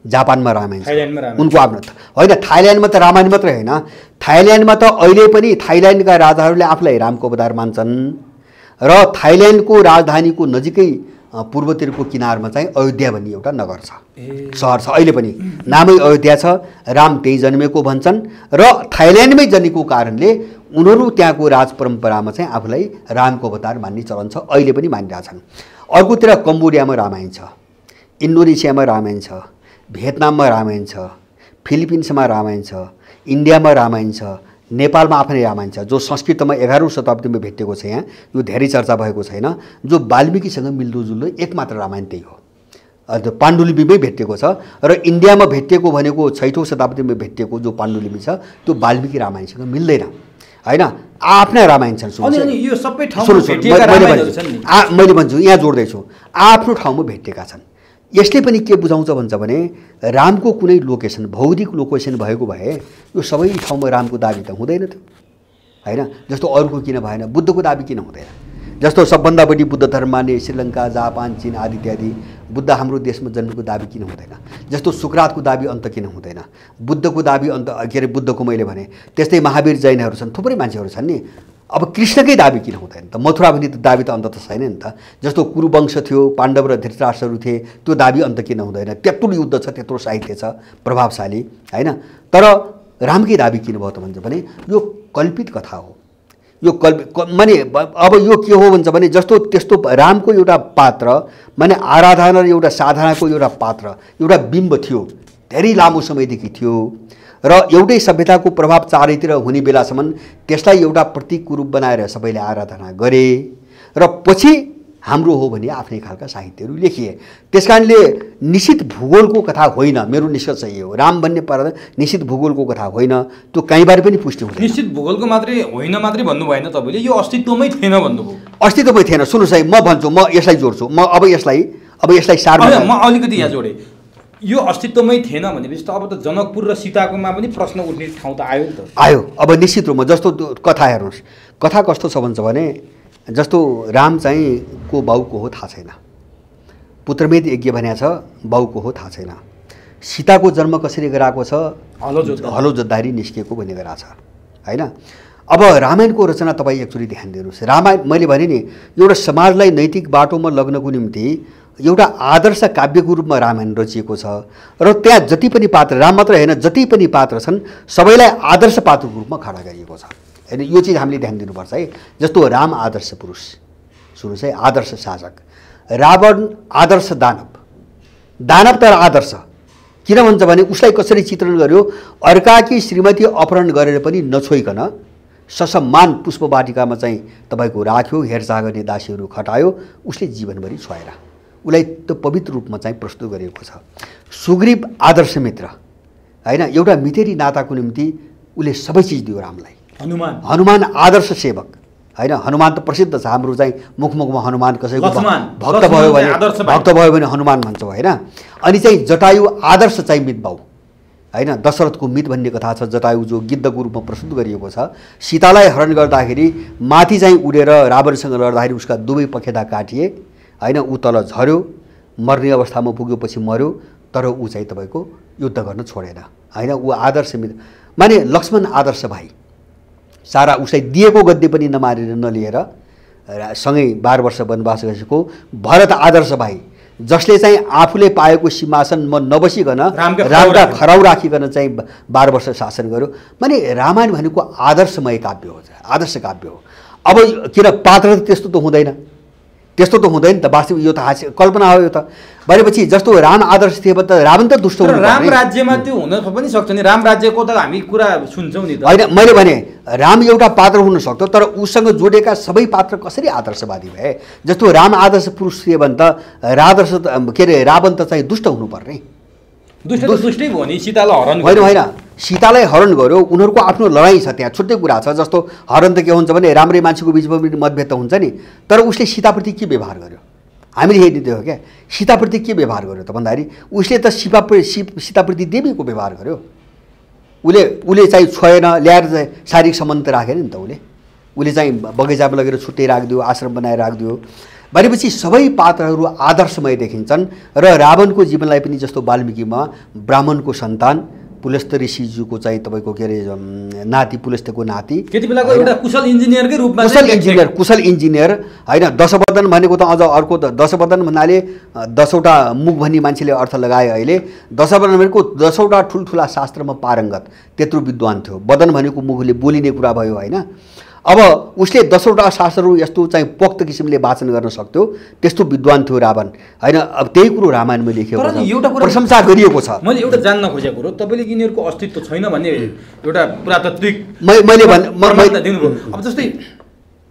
जापानमा रामायण छ, उनको आफ्नो होइन। थाइल्यान्डमा त रामायण मात्रै होइन, थाइल्यान्डमा त अहिले पनि थाइल्यान्डका राजाहरूले आफूलाई रामको अवतार मान्छन् र थाइल्यान्डको राजधानीको नजिकै पूर्वतिरको किनारमा चाहिँ अयोध्या भन्ने एउटा नगर छ, सहर छ, अहिले पनि नामै अयोध्या छ। राम त्यही जन्मेको भन्छन् र थाइल्यान्डमै जन्मेको कारणले उनीहरू त्यहाँको राज परम्परामा चाहिँ आफूलाई रामको अवतार मान्ने चलन छ, अहिले पनि मानिरहेछन्। अर्कोतिर कम्बोडियामा रामायण छ, इन्डोनेसियामा रामायण छ, भियतनाममा रामायण छ, फिलिपिन्समा रामायण छ, इन्डियामा रामायण छ, नेपालमा आफ्नै रामायण छ, जो संस्कृतमा 11औं शताब्दीमा भेटिएको छ। यहाँ यो धेरै चर्चा भएको छैन, जो वाल्मीकिसँग मिल्दोजुल्दो एकमात्र रामायण त्यही हो, त्यो पाण्डुलिपिमै भेटिएको छ। र इन्डियामा भेटिएको भनेको 6औं शताब्दीमा भेटिएको जो पाण्डुलिपि छ त्यो वाल्मीकि रामायणसँग मिल्दैन हैन, आफ्ना रामायण छन्। यो सबै ठाउँमा भेटिएका रामायणहरू छन् नि, मैले भन्छु यहाँ जोड्दैछु, आफ्नो ठाउँमा भेटिएका छन्। यसले पनि के बुझाउँछ भन्छ भने रामको कुनै लोकेसन भौतिक लोकेसन भएको भए यो सबै ठाउँमा रामको दाबी त हुँदैन थियो हैन। जस्तो अरूको किन भएन, बुद्धको दाबी किन हुँदैन? जस्तो सबभन्दा बढी बुद्ध धर्म मान्ने श्रीलङ्का, जापान, चीन आदि इत्यादि, बुद्ध हाम्रो देशमा जन्मेको दाबी किन हुँदैन? जस्तो सुकरातको दाबी अन्त किन हुँदैन? बुद्धको दाबी अन्त के अरे बुद्धको मैले भने, त्यस्तै महावीर जैनहरू छन्, थुप्रै मान्छेहरू छन् नि। अब कृष्णकै दाबी किन हुँदैन त? मथुरा भन्ने त दाबी त अन्त त छैन नि त। जस्तो कुरुवंश थियो, पाण्डव र धृतराष्ट्रहरू थिए, त्यो दाबी अन्त किन हुँदैन? त्यत्रो युद्ध छ, त्यत्रो साहित्य छ प्रभावशाली हैन, तर रामकै दाबी किन भयो त भन्छ भने यो कल्पित कथा हो। यो माने अब यो के हो भन्छ भने जस्तो त्यस्तो रामको एउटा पात्र माने आराधना र एउटा साधनाको एउटा पात्र, एउटा बिम्ब थियो, धेरै लामो समयदेखि थियो र एउटै सभ्यताको प्रभाव चारैतिर हुने बेलासम्म त्यसलाई एउटा प्रतीकको रूप बनाएर सबैले आराधना गरे र पछि हाम्रो हो भने आफ्नै खालका साहित्यहरू लेखिए। त्यसकारणले निश्चित भूगोलको कथा होइन, मेरो निष्कर्ष यही हो। राम भन्ने पर्दा निश्चित भूगोलको कथा होइन, त्यो कहीँबाट पनि पुष्टि हुँदैन। निश्चित भूगोलको मात्रै होइन मात्रै भन्नु भएन तपाईँले, यो अस्तित्वमै थिएन भन्नुभयो। अस्तित्वमै थिएन। सुन्नुहोस् है, म भन्छु, म यसलाई जोड्छु, म अब यसलाई सार्न म अलिकति यहाँ जोडेँ। यो अस्तित्वमै थिएन भनेपछि त अब त जनकपुर र सीताकोमा पनि प्रश्न उठ्ने ठाउँ त आयो नि त। आयो। अब निश्चित रूपमा जस्तो कथा हेर्नुहोस्, कथा कस्तो छ भन्छ भने जस्तो राम चाहिँ को बाउको हो थाहा छैन, पुत्रमेध यज्ञ भनेको छ, बाउको हो थाहा छैन। सीताको जन्म कसरी गराएको छ, हलो जोत्दाखेरि निस्किएको भन्ने गराएको छ हैन। अब रामायणको रचना तपाईँ एकचोटि ध्यान दिनुहोस्। रामायण मैले भने नि एउटा समाजलाई नैतिक बाटोमा लग्नको निम्ति एउटा आदर्श काव्यको रूपमा रामायण रचिएको छ र त्यहाँ जति पनि पात्र, राम मात्र होइन जति पनि पात्र छन् सबैलाई आदर्श पात्रको रूपमा खडा गरिएको छ हैन। यो चिज हामीले ध्यान दिनुपर्छ है। जस्तो राम आदर्श पुरुष, सुन्नुहोस् है, आदर्श शासक, रावण आदर्श दानव, दानव तर आदर्श किन भन्छ भने उसलाई कसरी चित्रण गर्यो, अर्काकी श्रीमती अपहरण गरेर पनि नछोइकन ससम्मान पुष्पवाटिकामा चाहिँ तपाईँको राख्यो, हेरचाह गर्ने दासीहरू खटायो, उसले जीवनभरि छोएर उसलाई त पवित्र रूपमा चाहिँ प्रस्तुत गरिएको छ। सुग्रीव आदर्श मित्र हैन, एउटा मितेरी नाताको निम्ति उसले सबै चिज दियो रामलाई। हनुमान आदर्श सेवक हैन, हनुमान त प्रसिद्ध छ हाम्रो चाहिँ मुखमुखमा हनुमान कसैको भक्त भयो भने हनुमान भन्छौँ हैन। अनि चाहिँ जटायु आदर्श चाहिँ मितबाउ हैन, दशरथको मित भन्ने कथा छ। जटायु जो गिद्धको रूपमा प्रस्तुत गरिएको छ, सीतालाई हरण गर्दाखेरि माथि चाहिँ उडेर रावणसँग लड्दाखेरि उसका दुवै पखेटा काटिए हैन, ऊ तल झर्यो, मर्ने अवस्थामा पुगेपछि मर्यो, तर ऊ चाहिँ तपाईँको युद्ध गर्न छोडेन हैन। ऊ आदर्श मित्र माने लक्ष्मण आदर्श भाइ, सारा उसलाई दिएको गद्दी पनि नमारेर नलिएर सँगै 12 वर्ष वनवास गरेको भरत आदर्श भाइ, जसले चाहिँ आफूले पाएको सिंहासन म नबसिकन रामका खराउ राखिकन चाहिँ 12 वर्ष शासन गर्यो। माने रामायण भनेको आदर्शमय काव्य हो, आदर्श काव्य हो। अब किन पात्र त्यस्तो त हुँदैन, त्यस्तो त हुँदैन त, वास्तविक यो त हास्य कल्पना हो। यो त भनेपछि जस्तो राम आदर्श थिए भने त रावण त दुष्ट हुनु, राम राज्यमा त्यो हुन पनि सक्छ नि। राम राज्यको त हामी कुरा सुन्छौँ नि त होइन। मैले भने राम एउटा पात्र हुन सक्छ, तर उसँग जोडेका सबै पात्र कसरी आदर्शवादी भए? जस्तो राम आदर्श पुरुष थिए भने त रावण त चाहिँ दुष्ट हुनुपर्ने, दुष्ट त दुष्टै भयो नि, सीतालाई हरण होइन होइन, सीतालाई हरण गर्यो, उनीहरूको आफ्नो लडाइँ छ, त्यहाँ छुट्टै कुरा छ। जस्तो हरण त के हुन्छ भने राम्रै मान्छेको बिचमा पनि मतभेद त हुन्छ नि, तर उसले सीताप्रति के व्यवहार गर्यो हामीले हेर्ने त्यो हो क्या। सीताप्रति के व्यवहार गर्यो त भन्दाखेरि उसले त सीताप्रति देवीको व्यवहार गर्यो। उसले चाहिँ छोएन, ल्याएर चाहिँ शारीरिक सम्बन्ध त राखेन नि त। उसले चाहिँ बगैँचामा लगेर छुट्टै राखिदियो, आश्रम बनाएर राखिदियो। भनेपछि सबै पात्रहरू आदर्शमय देखिन्छन् र रावणको जीवनलाई पनि जस्तो वाल्मीकिमा ब्राह्मणको सन्तान पुलस्त ऋषिज्यूको चाहिँ तपाईँको के अरे नाति, पुलस्तको नाति, त्यति बेलाको एउटा कुशल इन्जिनियरकै रूपमा, कुशल इन्जिनियर होइन। दशवदन भनेको त अझ अर्को, दशवदन भन्नाले 10वटा मुख भन्ने मान्छेले अर्थ लगाए अहिले। दशवदन भनेको 10वटा ठुल्ठुला शास्त्रमा पारङ्गत, त्यत्रो विद्वान थियो। वदन भनेको मुखले बोलिने कुरा भयो होइन। अब उसले 10वटा शास्त्रहरू यस्तो चाहिँ पोक्त किसिमले वाचन गर्न सक्थ्यो, त्यस्तो विद्वान थियो रावण होइन। अब त्यही कुरो रामायणमा लेखिएको छ, प्रशंसा गरिएको छ। मैले एउटा जान्न खोजेको कुरो, तपाईँले यिनीहरूको अस्तित्व छैन भन्ने एउटा पुरातात्विक मैले दिनुभयो। अब जस्तै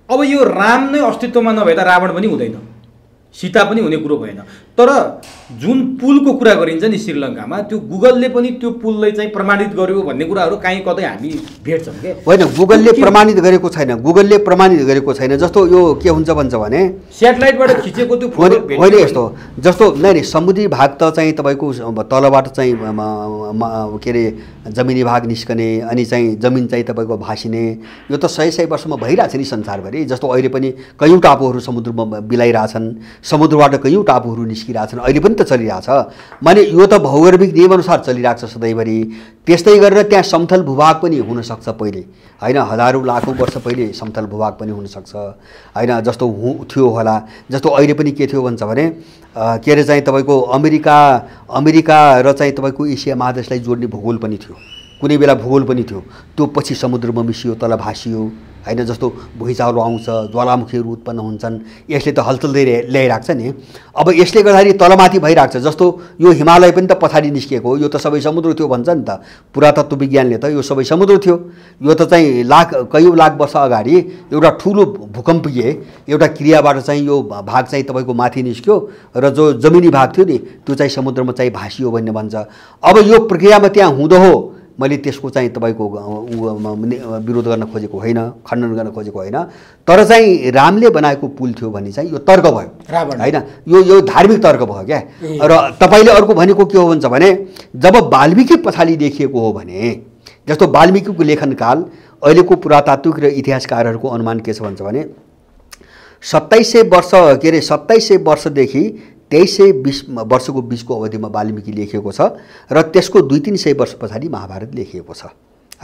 अब यो राम नै अस्तित्वमा नभए त रावण पनि हुँदैन, सीता पनि हुने कुरो भएन। तर जुन पुलको कुरा गरिन्छ नि श्रीलङ्कामा, त्यो गुगलले पनि त्यो पुललाई चाहिँ प्रमाणित गर्यो भन्ने कुराहरू काहीँ कतै हामी भेट्छौँ क्या। होइन, गुगलले प्रमाणित गरेको छैन। जस्तो यो के हुन्छ भन्छ भने स्याटेलाइटबाट खिचेको त्यो होइन यस्तो, जस्तो नै समुद्री भाग त चाहिँ तपाईँको तलबाट चाहिँ के अरे जमिनी भाग निस्कने, अनि चाहिँ जमिन चाहिँ तपाईँको भासिने, यो त 100 वर्षमा भइरहेछ नि संसारभरि। जस्तो अहिले पनि कयौँ टापुहरू समुद्रमा बिलाइरहेछन्, समुद्रबाट कयौँ टापुहरू निस्किरहेछन्, अहिले पनि त चलिरहेछ। माने यो त भौगोलिक नियमअनुसार चलिरहेको छ सधैँभरि। त्यस्तै गरेर त्यहाँ समथल भूभाग पनि हुनसक्छ पहिले होइन, हजारौँ लाखौँ वर्ष पहिले समथल भूभाग पनि हुनसक्छ होइन। जस्तो थियो होला, जस्तो अहिले पनि के थियो भन्छ भने के अरे चाहिँ तपाईँको अमेरिका र चाहिँ तपाईँको एसिया महादेशलाई जोड्ने भूगोल पनि थियो, कुनै बेला भूगोल पनि थियो। त्यो पछि समुद्रमा मिसियो, तल भासियो होइन। जस्तो भुइँचालो आउँछ, ज्वालामुखीहरू उत्पन्न हुन्छन्, यसले त हलचल ल्याइरहेको छ नि। अब यसले गर्दाखेरि तलमाथि भइरहेको छ। जस्तो यो हिमालय पनि त पछाडि निस्किएको हो, यो त सबै समुद्र थियो भन्छ नि त पुरातत्व विज्ञानले, त यो सबै समुद्र थियो। यो त चाहिँ कयौँ लाख वर्ष अगाडि एउटा ठुलो भूकम्पीय एउटा क्रियाबाट चाहिँ यो भाग चाहिँ तपाईँको माथि निस्क्यो र जो जमिनी भाग थियो नि त्यो चाहिँ समुद्रमा चाहिँ भासियो भन्ने भन्छ। अब यो प्रक्रियामा त्यहाँ हुँदो हो, मैले त्यसको चाहिँ तपाईँको विरोध गर्न खोजेको होइन, खण्डन गर्न खोजेको होइन। तर चाहिँ रामले बनाएको पुल थियो भने चाहिँ यो तर्क भयो होइन, यो धार्मिक तर्क भयो क्या। र तपाईँले अर्को भनेको के हो भन्छ भने जब वाल्मीकि पछाडि लेखिएको हो भने, जस्तो वाल्मीकिको लेखनकाल अहिलेको पुरातात्विक र इतिहासकारहरूको अनुमान के छ भन्छ भने 2700 वर्षदेखि 2320 वर्षको बिचको अवधिमा वाल्मीकि लेखिएको छ र त्यसको 200-300 वर्ष पछाडि महाभारत लेखिएको छ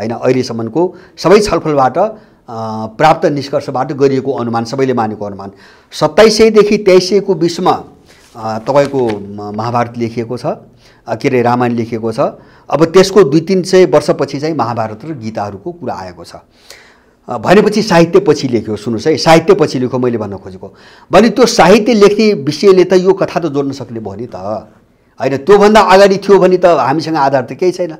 होइन। अहिलेसम्मको सबै छलफलबाट प्राप्त निष्कर्षबाट गरिएको अनुमान, सबैले मानेको अनुमान 2700 देखि 2300 को बिचमा तपाईँको महाभारत लेखिएको छ, के अरे रामायण लेखिएको छ। अब त्यसको 200-300 वर्षपछि चाहिँ महाभारत र गीताहरूको कुरा आएको छ भनेपछि साहित्य पछि लेख्यो। सुन्नुहोस् है, साहित्य पछि लेख्यो मैले भन्न खोजेको भने त्यो साहित्य लेख्ने विषयले त यो कथा त जोड्न सक्ने भयो नि त होइन। त्योभन्दा अगाडि थियो भने त हामीसँग आधार त केही छैन।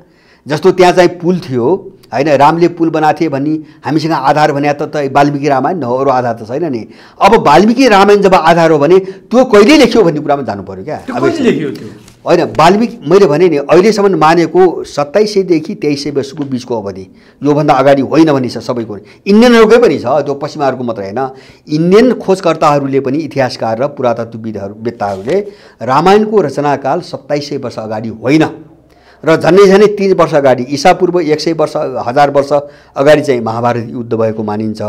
जस्तो त्यहाँ चाहिँ पुल थियो होइन, रामले पुल बनाएको थिए भन्ने हामीसँग आधार भने त वाल्मीकि रामायण न हो, अरू आधार त छैन नि। अब वाल्मीकि रामायण जब आधार हो भने त्यो कहिले लेख्यो भन्ने कुरामा जानु पऱ्यो क्या। होइन, वाल्मीकि मैले भने नि अहिलेसम्म मानेको 2700 देखि 2300 वर्षको बिचको अवधि, योभन्दा अगाडि होइन भनिन्छ सबैको। इन्डियनहरूकै पनि छ, त्यो पश्चिमाहरूको मात्र होइन। इन्डियन खोजकर्ताहरूले पनि, इतिहासकार र पुरातत्त्वविदहरूले रामायणको रचनाकाल 2700 वर्ष अगाडि होइन र झन्डै 3 वर्ष अगाडि, ईसापूर्व 100 वर्ष 1000 वर्ष अगाडि चाहिँ महाभारत युद्ध भएको मानिन्छ।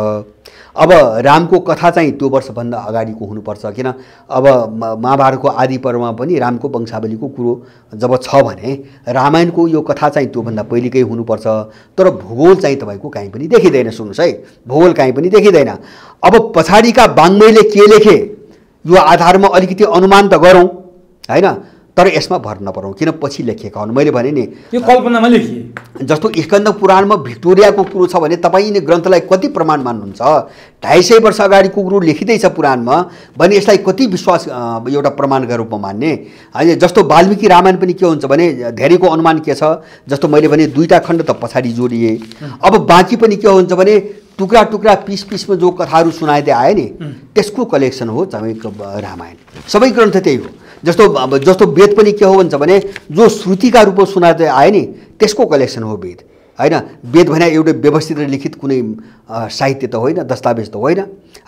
अब रामको कथा चाहिँ त्यो वर्षभन्दा अगाडिको हुनुपर्छ, किन अब महाभारतको आदि पर्वमा पनि रामको वंशावलीको कुरो जब छ भने रामायणको यो कथा चाहिँ त्योभन्दा पहिलेकै हुनुपर्छ। तर भूगोल चाहिँ तपाईँको कहीँ पनि देखिँदैन। सुन्नुहोस् है, भूगोल कहीँ पनि देखिँदैन। अब पछाडिका वाङ्मयले के लेखे यो आधारमा अलिकति अनुमान त गरौँ होइन, तर यसमा भर नपरौँ, किन पछि लेखिएका हुन्। मैले भने नि यो कल्पनामा लेखिए। जस्तो स्कन्द पुराणमा भिक्टोरियाको कुरो छ भने तपाईँ यिनी ग्रन्थलाई कति प्रमाण मान्नुहुन्छ? 250 वर्ष अगाडिको कुरो लेखिँदैछ पुराणमा भने यसलाई कति विश्वास एउटा प्रमाणका रूपमा मान्ने होइन। जस्तो वाल्मीकि रामायण पनि के हुन्छ भने धेरैको अनुमान के छ, जस्तो मैले भने 2टा खण्ड त पछाडि जोडिए। अब बाँकी पनि के हुन्छ भने टुक्रा टुक्रा पिसमा जो कथाहरू सुनाइदिए आए नि त्यसको कलेक्सन हो तपाईँको रामायण। सबै ग्रन्थ त्यही हो। जस्तो वेद पनि के हो भन्छ भने जो श्रुतिका रूपमा सुनाउँदै आयो नि त्यसको कलेक्सन हो वेद हैन। वेद भने एउटा व्यवस्थित र लिखित कुनै साहित्य त होइन, दस्तावेज त होइन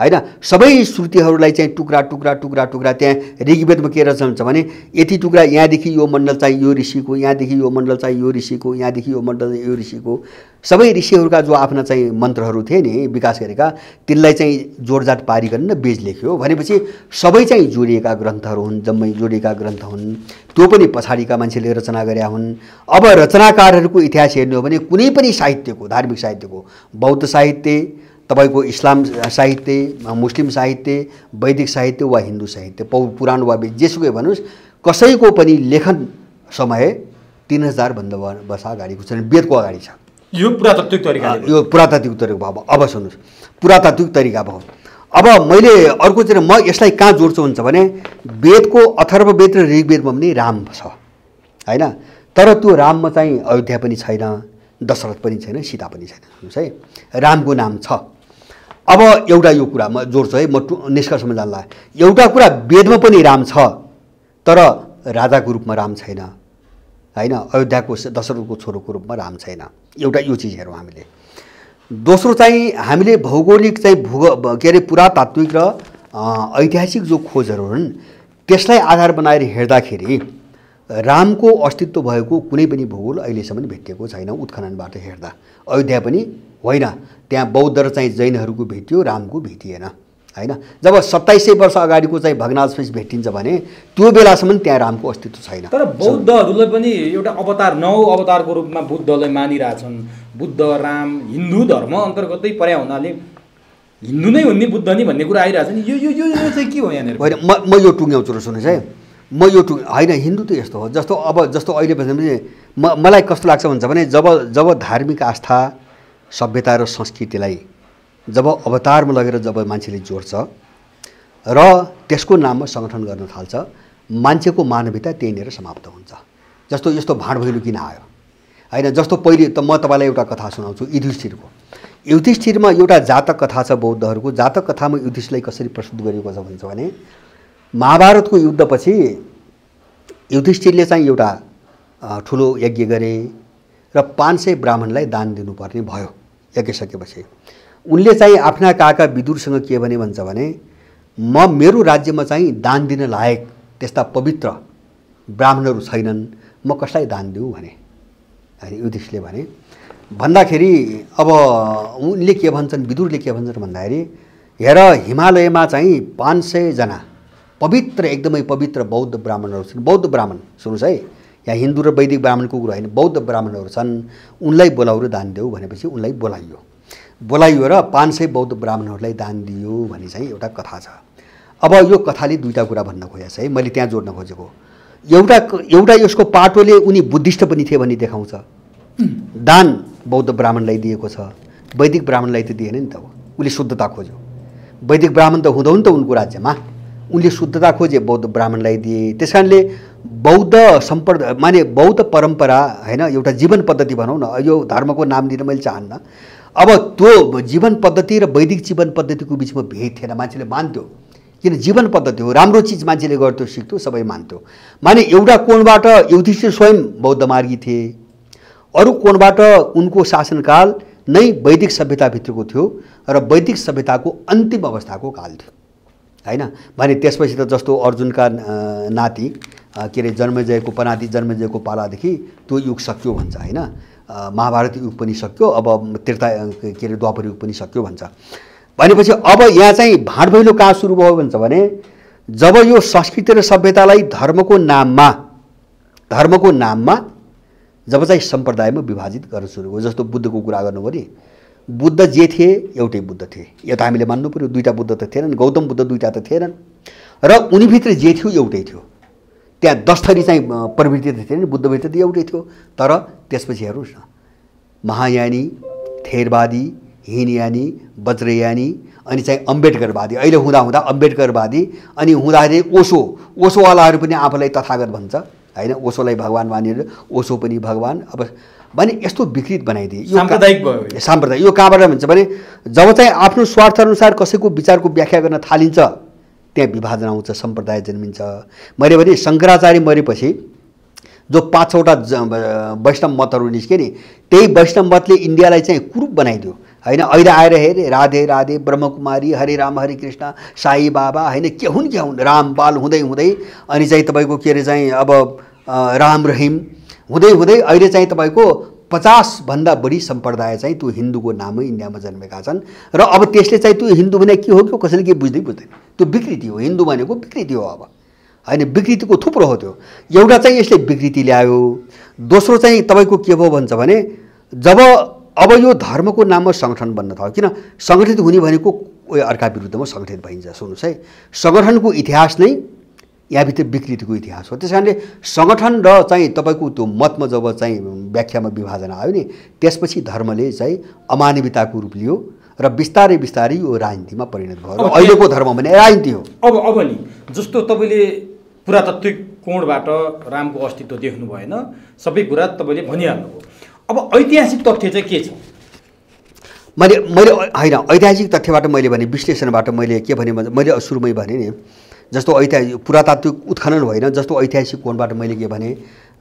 हैन। सबै श्रुतिहरूलाई चाहिँ टुक्रा टुक्रा टुक्रा टुक्रा त्यहाँ ऋग्वेदमा के रहेछ भन्छ भने यति टुक्रा यहाँदेखि यो मण्डल चाहिँ यो ऋषिको, यहाँदेखि यो मण्डल चाहिँ यो ऋषिको, यहाँदेखि यो मण्डल यो ऋषिको, सबै ऋषिहरूका जो आफ्ना चाहिँ मन्त्रहरू थिए नि विकास गरेका तिनलाई चाहिँ जोडजाट पारिकन वेद लेख्यो भनेपछि सबै चाहिँ जोडिएका ग्रन्थहरू हुन्, जम्मै जोडिएका ग्रन्थ हुन्। त्यो पनि पछाडिका मान्छेले रचना गरेका हुन्। अब रचनाकारहरूको इतिहास हेर्ने हो भने कुनै पनि साहित्यको, धार्मिक साहित्यको, बौद्ध साहित्य, तपाईको इस्लाम साहित्य, मुस्लिम साहित्य, वैदिक साहित्य वा हिन्दू साहित्य, पुराण वा जेसुकै भन्नुहोस्, कसैको पनि लेखन समय 3000 भन्दा वर्ष अगाडिको छ, वेदको अगाडि छ। यो पुरातात्विक तरिका, यो पुरातात्विक तरिका भयो। अब सुन्नुहोस्, पुरातात्विक तरिका भयो। अब मैले अर्को चाहिँ म यसलाई कहाँ जोड्छु हुन्छ भने वेदको अथर्ववेद र ऋग्वेदमा पनि राम छ हैन। तर त्यो राममा चाहिँ अयोध्या पनि छैन, दशरथ पनि छैन, सीता पनि छैन। सुन्नुहोस् है, रामको नाम छ। अब एउटा यो कुरा म जोड्छु है, म निष्कर्षमा जान्ला। एउटा कुरा वेदमा पनि राम छ तर राजाको रूपमा राम छैन हैन, अयोध्याको दशरथको छोरोको रूपमा राम छैन। एउटा यो चिज हेरौँ हामीले। दोस्रो चाहिँ हामीले भौगोलिक चाहिँ के अरे पुरातात्विक र ऐतिहासिक जो खोजहरू हुन् त्यसलाई आधार बनाएर हेर्दाखेरि रामको अस्तित्व भएको कुनै पनि भूगोल अहिलेसम्म भेटिएको छैन। उत्खननबाट हेर्दा अयोध्या पनि होइन, त्यहाँ बौद्ध र चाहिँ जैनहरूको भेटियो, रामको भेटिएन हैन। जब 2700 वर्ष अगाडिको चाहिँ भग्नावशेष भेटिन्छ भने त्यो बेलासम्म त्यहाँ रामको अस्तित्व छैन। तर बौद्धहरूलाई पनि एउटा अवतार, 9 अवतारको रूपमा बुद्धलाई मानिरहेछन्। बुद्ध, राम हिन्दू धर्म अन्तर्गतै पर्या हुनाले हिन्दू नै हुन् नि बुद्ध नि भन्ने कुरा आइरहेछ नि। यो यो यो चाहिँ के हो यहाँनिर? होइन, म यो टुङ्ग्याउँछु र सुन्नुहोस् है, म यो होइन, हिन्दू त यस्तो हो जस्तो अहिले भने मलाई कस्तो लाग्छ भन्छ भने जब धार्मिक आस्था, सभ्यता र संस्कृतिलाई जब अवतारमा लगेर जब मान्छेले जोड्छ र त्यसको नाममा सङ्गठन गर्न थाल्छ, मान्छेको मानवीयता त्यहीँनिर समाप्त हुन्छ। जस्तो यस्तो भाँड भैलो किन आयो हैन। जस्तो पहिले त म तपाईँलाई एउटा कथा सुनाउँछु युधिष्ठिरको। युधिष्ठिरमा एउटा जातक कथा छ बौद्धहरूको। जातक कथामा युधिष्ठिरलाई कसरी प्रस्तुत गरिएको छ भन्छ भने महाभारतको युद्धपछि युधिष्ठिरले चाहिँ एउटा ठुलो यज्ञ गरे र 500 ब्राह्मणलाई दान दिनुपर्ने भयो। यज्ञ सकेपछि उनले चाहिँ आफ्ना काका विदुरसँग के भने भन्छ भने म मेरो राज्यमा चाहिँ दान दिन लायक त्यस्ता पवित्र ब्राह्मणहरू छैनन्, म कसलाई दान दिउँ भने युधिष्ठिरले भने भन्दाखेरि अब उनले के भन्छन्, विदुरले के भन्छन् भन्दाखेरि हेर हिमालयमा चाहिँ 500 जना पवित्र एकदमै पवित्र बौद्ध ब्राह्मणहरू छन्। बौद्ध ब्राह्मण सुन्नुहोस् है, यहाँ हिन्दू र वैदिक ब्राह्मणको कुरा होइन, बौद्ध ब्राह्मणहरू छन्, उनलाई बोलाउ र दान देऊ भनेपछि उनलाई बोलाइयो र 500 बौद्ध ब्राह्मणहरूलाई दान दियो भन्ने चाहिँ एउटा कथा छ। अब यो कथाले दुईटा कुरा भन्न खोजेको छ है, मैले त्यहाँ जोड्न खोजेको। एउटा यसको पाटोले उनी बुद्धिस्ट पनि थिए भन्ने देखाउँछ। दान बौद्ध ब्राह्मणलाई दिएको छ, वैदिक ब्राह्मणलाई त दिएन नि त। उसले शुद्धता खोज्यो, वैदिक ब्राह्मण त हुँदैन त उनको राज्यमा, उनले शुद्धता खोजे, बौद्ध ब्राह्मणलाई दिए। त्यस कारणले बौद्ध सम्प्रदाय माने बौद्ध परम्परा होइन, एउटा जीवन पद्धति भनौँ न, यो धर्मको नाम दिन मैले चाहन्न। अब त्यो जीवन पद्धति र वैदिक जीवन पद्धतिको बिचमा भेद थिएन, मान्छेले मान्थ्यो किन जीवन पद्धति हो, राम्रो चिज मान्छेले गर्थ्यो, सिक्थ्यो, सबै मान्थ्यो। माने एउटा कोणबाट युधिष्ठिर स्वयं बौद्ध मार्गी थिए, अरू कोणबाट उनको शासनकाल नै वैदिक सभ्यताभित्रको थियो र वैदिक सभ्यताको अन्तिम अवस्थाको काल थियो हैन। भने त्यसपछि त जस्तो अर्जुनका नाति के अरे जन्मेजयको पनाति जन्मेजयको पालादेखि त्यो युग सक्यो भन्छ हैन। महाभारत युग पनि सक्यो, अब त्रेता के अरे द्वापर युग पनि सक्यो भन्छ। भनेपछि अब यहाँ चाहिँ भाँड भैलो कहाँ सुरु भयो भन्छ भने जब यो संस्कृति र सभ्यतालाई धर्मको नाममा जब चाहिँ सम्प्रदायमा विभाजित गर्न सुरु भयो। जस्तो बुद्धको कुरा गर्नुभयो नि, बुद्ध जे थिए एउटै बुद्ध थिए, यो त हामीले मान्नु पर्यो। दुईटा बुद्ध त थिएनन्, गौतम बुद्ध दुईटा त थिएनन् र उनीभित्र जे थियो एउटै थियो। त्यहाँ 10 थरी चाहिँ प्रवृत्ति त थिएन, बुद्धभित्र त एउटै थियो। तर त्यसपछि हेर्नुहोस् न, महायानी, थेरवादी, हिनयानी, वज्रयानी, अनि चाहिँ अम्बेडकरवादी, अहिले हुँदा अम्बेडकरवादी, अनि हुँदाखेरि ओसोवालाहरू पनि आफूलाई तथागत भन्छ हैन, ओसोलाई भगवान मानेर ओसो पनि भगवान। अब भने यस्तो विकृत बनाइदिए, यो साम्प्रदायिक भयो। साम्प्रदायिक यो कहाँबाट भन्छ भने जब चाहिँ आफ्नो स्वार्थ अनुसार कसैको विचारको व्याख्या गर्न थालिन्छ त्यहाँ विभाजन आउँछ, सम्प्रदाय जन्मिन्छ। मैले भने शङ्कराचार्य मरेपछि जो 5वटा वैष्णव मतहरू निस्के नि, त्यही वैष्णव मतले इन्डियालाई चाहिँ कुरूप बनाइदियो होइन। अहिले आएर हेरे राधे राधे, ब्रह्मकुमारी, हरे राम हरे कृष्ण, साई बाबा होइन, के हुन् रामपाल हुँदै हुँदै अनि चाहिँ तपाईँको के अरे चाहिँ अब राम रहिम हुँदै हुँदै अहिले चाहिँ तपाईँको 50 भन्दा बढी सम्प्रदाय चाहिँ त्यो हिन्दूको नाममै इन्डियामा जन्मेका छन्। र अब त्यसले चाहिँ त्यो हिन्दू भने के हो कि कसैले के बुझ्दैन, त्यो विकृति हो। हिन्दू भनेको विकृति हो अब होइन, विकृतिको थुप्रो हो त्यो। एउटा चाहिँ यसले विकृति ल्यायो, दोस्रो चाहिँ तपाईँको के भयो भन्छ भने जब अब यो धर्मको नाममा सङ्गठन बन्न थाल्यो, किन सङ्गठित हुने भनेको अर्का विरुद्धमा सङ्गठित भइन्छ। सुन्नुहोस् है, सङ्गठनको इतिहास नै यहाँभित्र विकृतिको इतिहास हो। त्यस कारणले सङ्गठन र चाहिँ तपाईँको त्यो मतमा जब चाहिँ व्याख्यामा विभाजन आयो नि, त्यसपछि धर्मले चाहिँ अमानवीयताको रूप लियो र बिस्तारै बिस्तारै यो राजनीतिमा परिणत भयो। अहिलेको धर्म भने राजनीति हो। अब नि जस्तो तपाईँले पुरातात्विक कोणबाट रामको अस्तित्व देख्नु भएन, सबै कुरा तपाईँले भनिहाल्नुभयो। अब ऐतिहासिक तथ्य चाहिँ के छ? मैले होइन, ऐतिहासिक तथ्यबाट मैले भने विश्लेषणबाट मैले के भने मैले सुरुमै भने नि, जस्तो ऐतिहासिक पुरातात्विक उत्खनन होइन, जस्तो ऐतिहासिक कोणबाट मैले के भने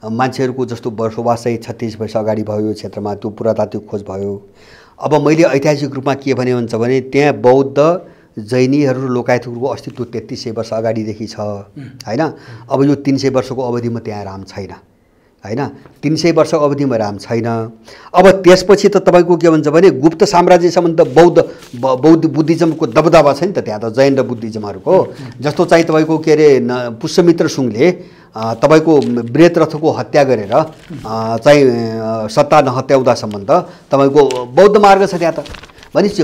मान्छेहरूको जस्तो बसोबास चाहिँ 36 वर्ष अगाडि भयो यो क्षेत्रमा, त्यो पुरातात्विक खोज भयो। अब मैले ऐतिहासिक रूपमा के भने भन्छ भने त्यहाँ बौद्ध जैनीहरू र लोकायतहरूको अस्तित्व 3300 वर्ष अगाडिदेखि छ होइन। अब यो 300 वर्षको अवधिमा त्यहाँ राम छैन होइन, 300 वर्ष अवधिमा राम छैन। अब त्यसपछि त तपाईँको के भन्छ भने गुप्त साम्राज्यसम्म त बौद्ध बुद्धिज्मको दबदबा छ नि त त्यहाँ त, जैन र बुद्धिज्महरूको। जस्तो चाहिँ तपाईँको के अरे पुष्यमित्र सुङले तपाईँको वृहद्रथको हत्या गरेर चाहिँ सत्ता नहत्याउँदासम्म त तपाईँको बौद्ध मार्ग छ त्यहाँ त। भनेपछि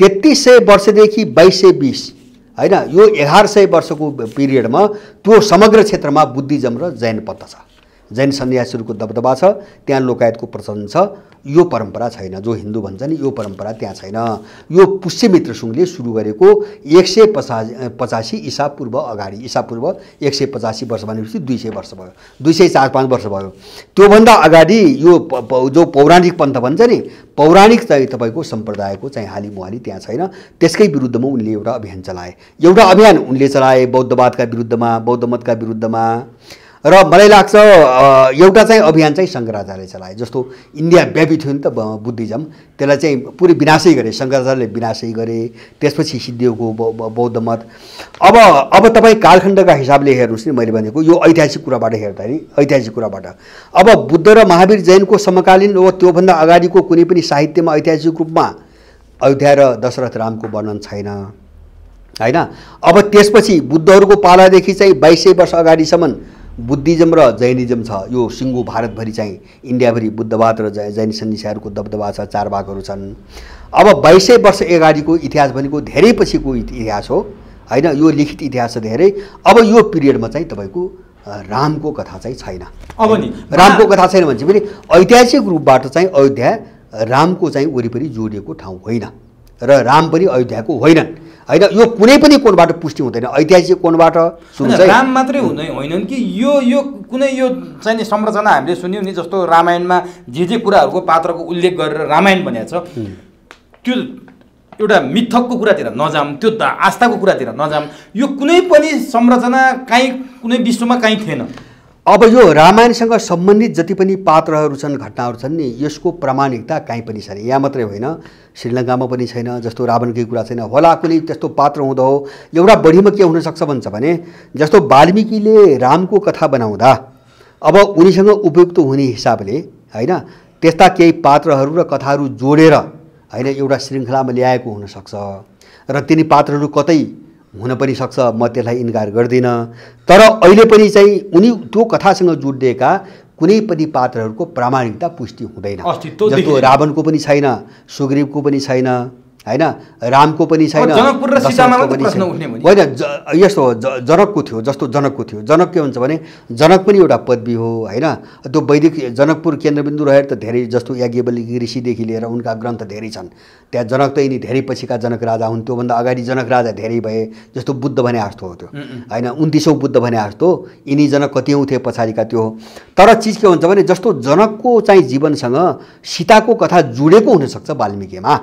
2300 वर्षदेखि 2220 होइन, यो 1100 वर्षको पिरियडमा त्यो समग्र क्षेत्रमा बुद्धिज्म र जैन पत्ता छ, जैन सन्यासीहरूको दबदबा छ, त्यहाँ लोकायतको प्रचलन छ। यो परम्परा छैन, जो हिन्दू भन्छ नि यो परम्परा त्यहाँ छैन। यो पुष्यमित्र सुङले सुरु गरेको 185 ईसापूर्व अगाडि, ईसापूर्व 185 वर्ष भनेपछि 200 वर्ष भयो, 204-5 वर्ष भयो। त्योभन्दा अगाडि यो जो पौराणिक पन्थ भन्छ नि, पौराणिक चाहिँ तपाईँको सम्प्रदायको चाहिँ हालिमुहाली त्यहाँ छैन। त्यसकै विरुद्धमा उनले एउटा अभियान चलाए, एउटा अभियान उनले चलाए बौद्धवादका विरुद्धमा, बौद्ध मतका विरुद्धमा। र मलाई लाग्छ एउटा चाहिँ अभियान चाहिँ शङ्कराचार्यले चलाए। जस्तो इन्डिया व्यापी थियो नि त बुद्धिज्म, त्यसलाई चाहिँ पुरै विनाशै गरे, शङ्कराचार्यले विनाशै गरे। त्यसपछि सिद्धिएको बौद्ध मत। अब तपाईँ कालखण्डका हिसाबले हेर्नुहोस् नि, मैले भनेको यो ऐतिहासिक कुराबाट हेर्दाखेरि, ऐतिहासिक कुराबाट अब बुद्ध र महावीर जैनको समकालीन वा त्योभन्दा अगाडिको कुनै पनि साहित्यमा ऐतिहासिक रूपमा अयोध्या र दशरथ रामको वर्णन छैन होइन। अब त्यसपछि बुद्धहरूको पालादेखि चाहिँ 2200 वर्ष अगाडिसम्म बुद्धिज्म र जैनिज्म छ। यो सिङ्गो भारतभरि चाहिँ इन्डियाभरि बुद्धवाद र जैन सन्यासीहरूको दबदबा छ, 4 भागहरू छन्। अब 2200 वर्ष अगाडिको इतिहास भनेको धेरै पछिको इतिहास हो होइन, यो लिखित इतिहास छ धेरै। अब यो पिरियडमा चाहिँ तपाईँको रामको कथा चाहिँ छैन। अब नि रामको कथा छैन भने पनि ऐतिहासिक रूपबाट चाहिँ अयोध्या रामको चाहिँ वरिपरि जोडिएको ठाउँ होइन र राम पनि अयोध्याको होइनन् होइन। यो कुनै पनि कोणबाट पुष्टि हुँदैन, ऐतिहासिक कोणबाट। राम मात्रै होइनन् कि यो कुनै यो चाहिँ संरचना हामीले सुन्यौँ नि, जस्तो रामायणमा जे कुराहरूको पात्रको उल्लेख गरेर रामायण भनेको छ, त्यो एउटा मिथकको कुरातिर नजाम, त्यो आस्थाको कुरातिर नजाम, यो कुनै पनि संरचना कहीँ कुनै विश्वमा कहीँ थिएन। अब यो रामायणसँग सम्बन्धित जति पनि पात्रहरू छन्, घटनाहरू छन् नि, यसको प्रामाणिकता कहीँ पनि छैन। यहाँ मात्रै होइन, श्रीलङ्कामा पनि छैन। जस्तो रावणकै कुरा छैन, होला कुनै त्यस्तो पात्र हुँदा हो। एउटा बढीमा के हुनसक्छ भन्छ भने जस्तो वाल्मिकीले रामको कथा बनाउँदा अब उनीसँग उपयुक्त हुने हिसाबले होइन त्यस्ता केही पात्रहरू र कथाहरू जोडेर होइन एउटा श्रृङ्खलामा ल्याएको हुनसक्छ र तिनी पात्रहरू कतै हुन पनि सक्छ, म त्यसलाई इन्कार गर्दिनँ। तर अहिले पनि चाहिँ उनी त्यो कथासँग जोडिएका कुनै पनि पात्रहरूको प्रामाणिकता पुष्टि हुँदैन। जस्तो रावणको पनि छैन, सुग्रीवको पनि छैन होइन, रामको पनि छैन, होइन यस्तो जनकको थियो। जस्तो जनकको थियो, जनक के भन्छ भने जनक पनि एउटा पदवी हो होइन। त्यो वैदिक जनकपुर केन्द्रबिन्दु रहेर त धेरै, जस्तो याज्ञवल्क्य ऋषिदेखि लिएर उनका ग्रन्थ धेरै छन्। त्यहाँ जनक त यिनी धेरै पछिका जनक राजा हुन्, त्योभन्दा अगाडि जनक राजा धेरै भए। जस्तो बुद्ध भने जस्तो हो त्यो होइन, 29औँ बुद्ध भने जस्तो, यिनी जनक कतिौँ थिए पछाडिका त्यो। तर चिज के हुन्छ भने जस्तो जनकको चाहिँ जीवनसँग सीताको कथा जोडेको हुनसक्छ वाल्मिकीमा,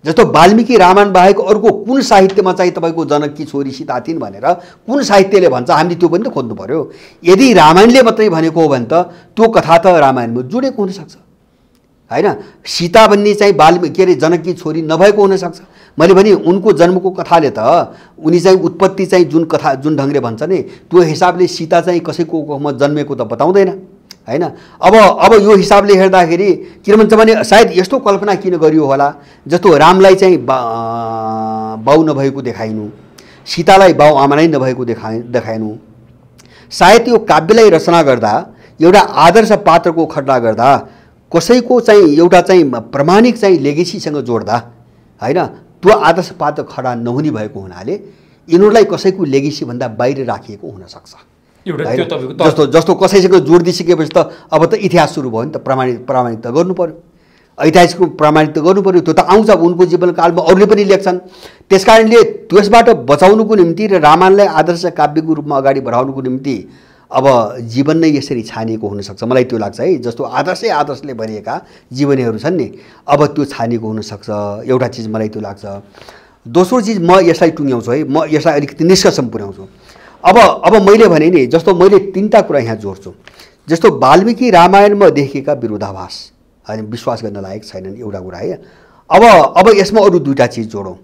जस्तो वाल्मीकि रामायण बाहेक अर्को कुन साहित्यमा चाहिँ तपाईँको जनककी छोरी सीता थिइन् भनेर कुन साहित्यले भन्छ, हामीले त्यो पनि त खोज्नु पर्यो। यदि रामायणले मात्रै भनेको हो भने त त्यो कथा त रामायणमा जोडेको हुनसक्छ होइन। सीता भन्ने चाहिँ के अरे जनककी छोरी नभएको हुनसक्छ। मैले भने उनको जन्मको कथाले त उनी चाहिँ उत्पत्ति चाहिँ जुन ढङ्गले भन्छ नि त्यो हिसाबले सीता चाहिँ कसैको कोखमा जन्मेको त बताउँदैन होइन। अब यो हिसाबले हेर्दाखेरि किन भन्छ भने सायद यस्तो कल्पना किन गरियो होला, जस्तो रामलाई चाहिँ बाउ नभएको देखाइनु, सीतालाई बाउ आमा नै नभएको देखाइनु। सायद यो काव्यलाई रचना गर्दा एउटा आदर्श पात्रको खड्डा गर्दा कसैको चाहिँ एउटा चाहिँ प्रमाणिक चाहिँ लेगेसीसँग जोड्दा होइन, त्यो आदर्श पात्र खडा नहुने भएको हुनाले यिनीहरूलाई कसैको लेगेसी भन्दा बाहिर राखिएको हुनसक्छ। जस्तो कसैसँग जोड दिइसकेपछि त अब त इतिहास सुरु भयो नि त, प्रमाणित त गर्नु पर्यो, ऐतिहासिक प्रमाणित त गर्नु पर्यो। त्यो त आउँछ उनको जीवनकालमा, अरूले पनि लेख्छन्। त्यस कारणले त्यसबाट बचाउनुको निम्ति र रामायणलाई आदर्श काव्यको रूपमा अगाडि बढाउनुको निम्ति अब जीवन नै यसरी छानिएको हुनसक्छ, मलाई त्यो लाग्छ है। जस्तो आदर्शले भरिएका जीवनीहरू छन् नि, अब त्यो छानिएको हुनसक्छ, एउटा चिज मलाई त्यो लाग्छ। दोस्रो चिज म यसलाई टुङ्ग्याउँछु है, म यसलाई अलिकति निष्कर्षमा पुर्याउँछु। अब मैले भने नि जस्तो मैले तीनटा कुरा यहाँ जोड्छु। जस्तो वाल्मीकि रामायणमा देखिएका विरोधाभास होइन, विश्वास गर्न लायक छैनन्, एउटा कुरा है। अब यसमा अरू दुईटा चिज जोडौँ।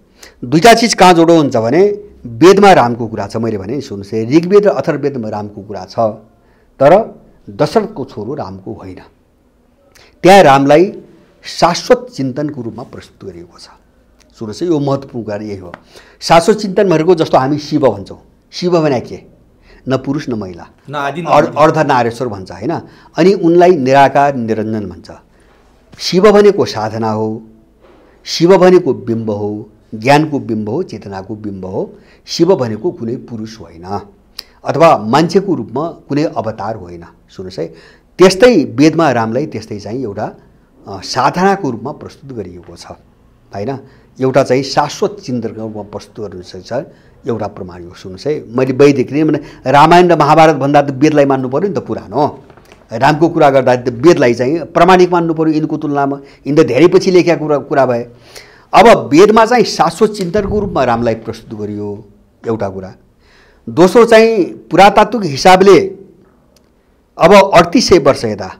दुईटा चिज कहाँ जोडौँ हुन्छ भने वेदमा रामको कुरा छ, मैले भने सुन्नुहोस्, ऋग्वेद र अथर्ववेदमा रामको कुरा छ, तर दशरथको छोरो रामको होइन। त्यहाँ रामलाई शाश्वत चिन्तनको रूपमा प्रस्तुत गरिएको छ। सुन्नुहोस्, यो महत्त्वपूर्ण कुरा यही हो। शाश्वत चिन्तन भनेको जस्तो हामी शिव भन्छौँ, शिव भने के, न पुरुष न महिला, अर्धनारेश्वर भन्छ होइन। अनि उनलाई निराकार निरञ्जन भन्छ। शिव भनेको साधना हो, शिव भनेको बिम्ब हो, ज्ञानको बिम्ब हो, चेतनाको बिम्ब हो। शिव भनेको कुनै पुरुष होइन अथवा मान्छेको रूपमा कुनै अवतार होइन। सुन्नुहोस् है, त्यस्तै वेदमा रामलाई त्यस्तै चाहिँ एउटा साधनाको रूपमा प्रस्तुत गरिएको छ होइन। एउटा चाहिँ शाश्वत चिन्तनको रूपमा प्रस्तुत गर्नु सक्छ, एउटा प्रमाण हो। सुन्नुहोस् है, मैले वैदिक भने रामायण र महाभारत भन्दा त वेदलाई मान्नु पऱ्यो नि त, पुरानो रामको कुरा गर्दा त वेदलाई चाहिँ प्रमाणिक मान्नु पऱ्यो यिनको तुलनामा, यिन त धेरै पछि लेखेका कुरा भए। अब वेदमा चाहिँ शाश्वत चिन्तनको रूपमा रामलाई प्रस्तुत गरियो, एउटा कुरा। दोस्रो चाहिँ पुरातात्विक हिसाबले अब 3800 वर्ष यता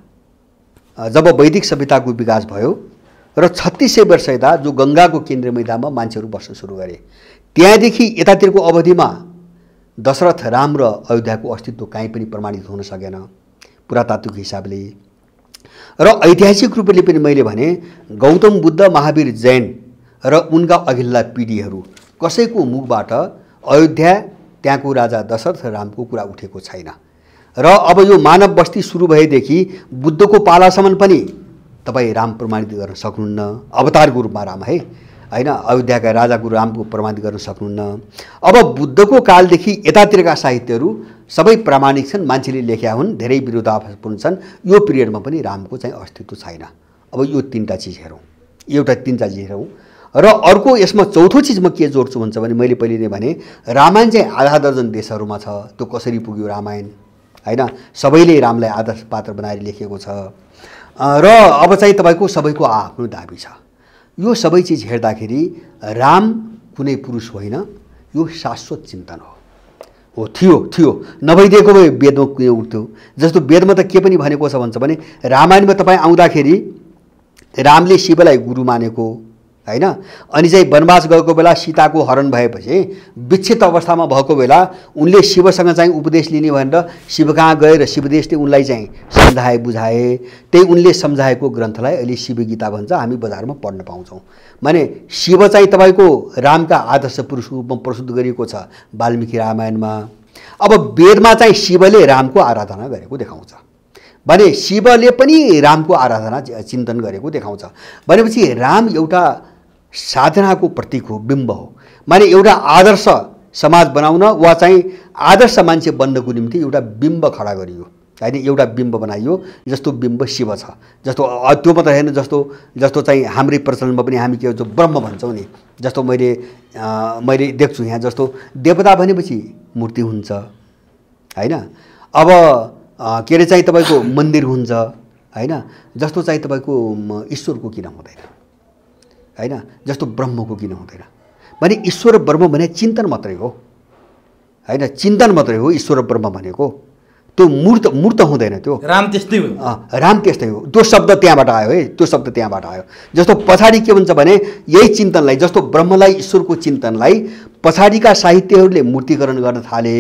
जब वैदिक सभ्यताको विकास भयो र 3600 वर्ष यता जो गङ्गाको केन्द्रीय मैदानमा मान्छेहरू बस्न सुरु गरे, त्यहाँदेखि यतातिरको अवधिमा दशरथ राम र अयोध्याको अस्तित्व कहीँ पनि प्रमाणित हुन सकेन पुरातात्विक हिसाबले। र ऐतिहासिक रूपले पनि मैले भने गौतम बुद्ध, महावीर जैन र उनका अघिल्ला पिँढीहरू कसैको मुखबाट अयोध्या, त्यहाँको राजा दशरथ रामको कुरा उठेको छैन। र अब यो मानव बस्ती सुरु भएदेखि बुद्धको पालासम्म पनि तपाईँ राम प्रमाणित गर्न सक्नुहुन्न, अवतारको रूपमा राम है होइन, अयोध्याका राजाको रामको प्रमाणित गर्न सक्नुहुन्न। अब बुद्धको कालदेखि यतातिरका साहित्यहरू सबै प्रामाणिक छन्, मान्छेले लेख्या हुन्, धेरै विरोधाभासपूर्ण छन्। यो पिरियडमा पनि रामको चाहिँ अस्तित्व छैन। अब यो तीनटा चिज हेरौँ, एउटा तीनटा चिज हेरौँ। र अर्को यसमा चौथो चिज म के जोड्छु भन्छ भने मैले पहिले नै भने रामायण चाहिँ आधा दर्जन देशहरूमा छ। त्यो कसरी पुग्यो रामायण होइन, सबैले रामलाई आदर्श पात्र बनाएर लेखेको छ। र अब चाहिँ तपाईँको सबैको आफ्नो दाबी छ। यो सबै चिज हेर्दाखेरि राम कुनै पुरुष होइन, यो शाश्वत चिन्तन हो। थियो नभइदिएको भए वेदमा कुनै उठ्थ्यो। जस्तो वेदमा त के पनि भनेको छ भन्छ भने रामायणमा तपाईँ आउँदाखेरि रामले शिवलाई गुरु मानेको होइन, अनि चाहिँ वनवास गएको बेला सीताको हरण भएपछि विक्षिप्त अवस्थामा भएको बेला उनले शिवसँग चाहिँ उपदेश लिने भनेर शिव कहाँ गए र शिवदेशले उनलाई चाहिँ सम्झाए बुझाए। त्यही उनले सम्झाएको ग्रन्थलाई अहिले शिवगीता भन्छ, हामी बजारमा पढ्न पाउँछौँ। माने शिव चाहिँ तपाईँको रामका आदर्श पुरुषको रूपमा प्रस्तुत गरिएको छ वाल्मीकि रामायणमा। अब वेदमा चाहिँ शिवले रामको आराधना गरेको देखाउँछ भने शिवले पनि रामको आराधना चिन्तन गरेको देखाउँछ भनेपछि राम एउटा साधनाको प्रतीक हो, बिम्ब हो। माने एउटा आदर्श समाज बनाउन वा चाहिँ आदर्श मान्छे बन्नको निम्ति एउटा बिम्ब खडा गरियो होइन, एउटा बिम्ब बनाइयो। जस्तो बिम्ब शिव छ, जस्तो त्यो मात्र होइन, जस्तो चाहिँ हाम्रै प्रचलनमा पनि हामी के भन्छौँ ब्रह्म भन्छौँ नि। जस्तो मैले देख्छु यहाँ, जस्तो देवता भनेपछि मूर्ति हुन्छ होइन। अब के अरे चाहिँ तपाईँको मन्दिर हुन्छ होइन, जस्तो चाहिँ तपाईँको ईश्वरको किन हुँदैन? होइन, जस्तो ब्रह्मको किन हुँदैन भने ईश्वर ब्रह्म भने चिन्तन मात्रै हो होइन, चिन्तन मात्रै हो ईश्वर ब्रह्म भनेको। त्यो मूर्त हुँदैन। त्यो राम त्यस्तै हो। राम त्यस्तै हो। त्यो शब्द त्यहाँबाट आयो है, त्यो शब्द त्यहाँबाट आयो। जस्तो पछाडि के भन्छ भने यही चिन्तनलाई, जस्तो ब्रह्मलाई ईश्वरको चिन्तनलाई पछाडिका साहित्यहरूले मूर्तिकरण गर्न थाले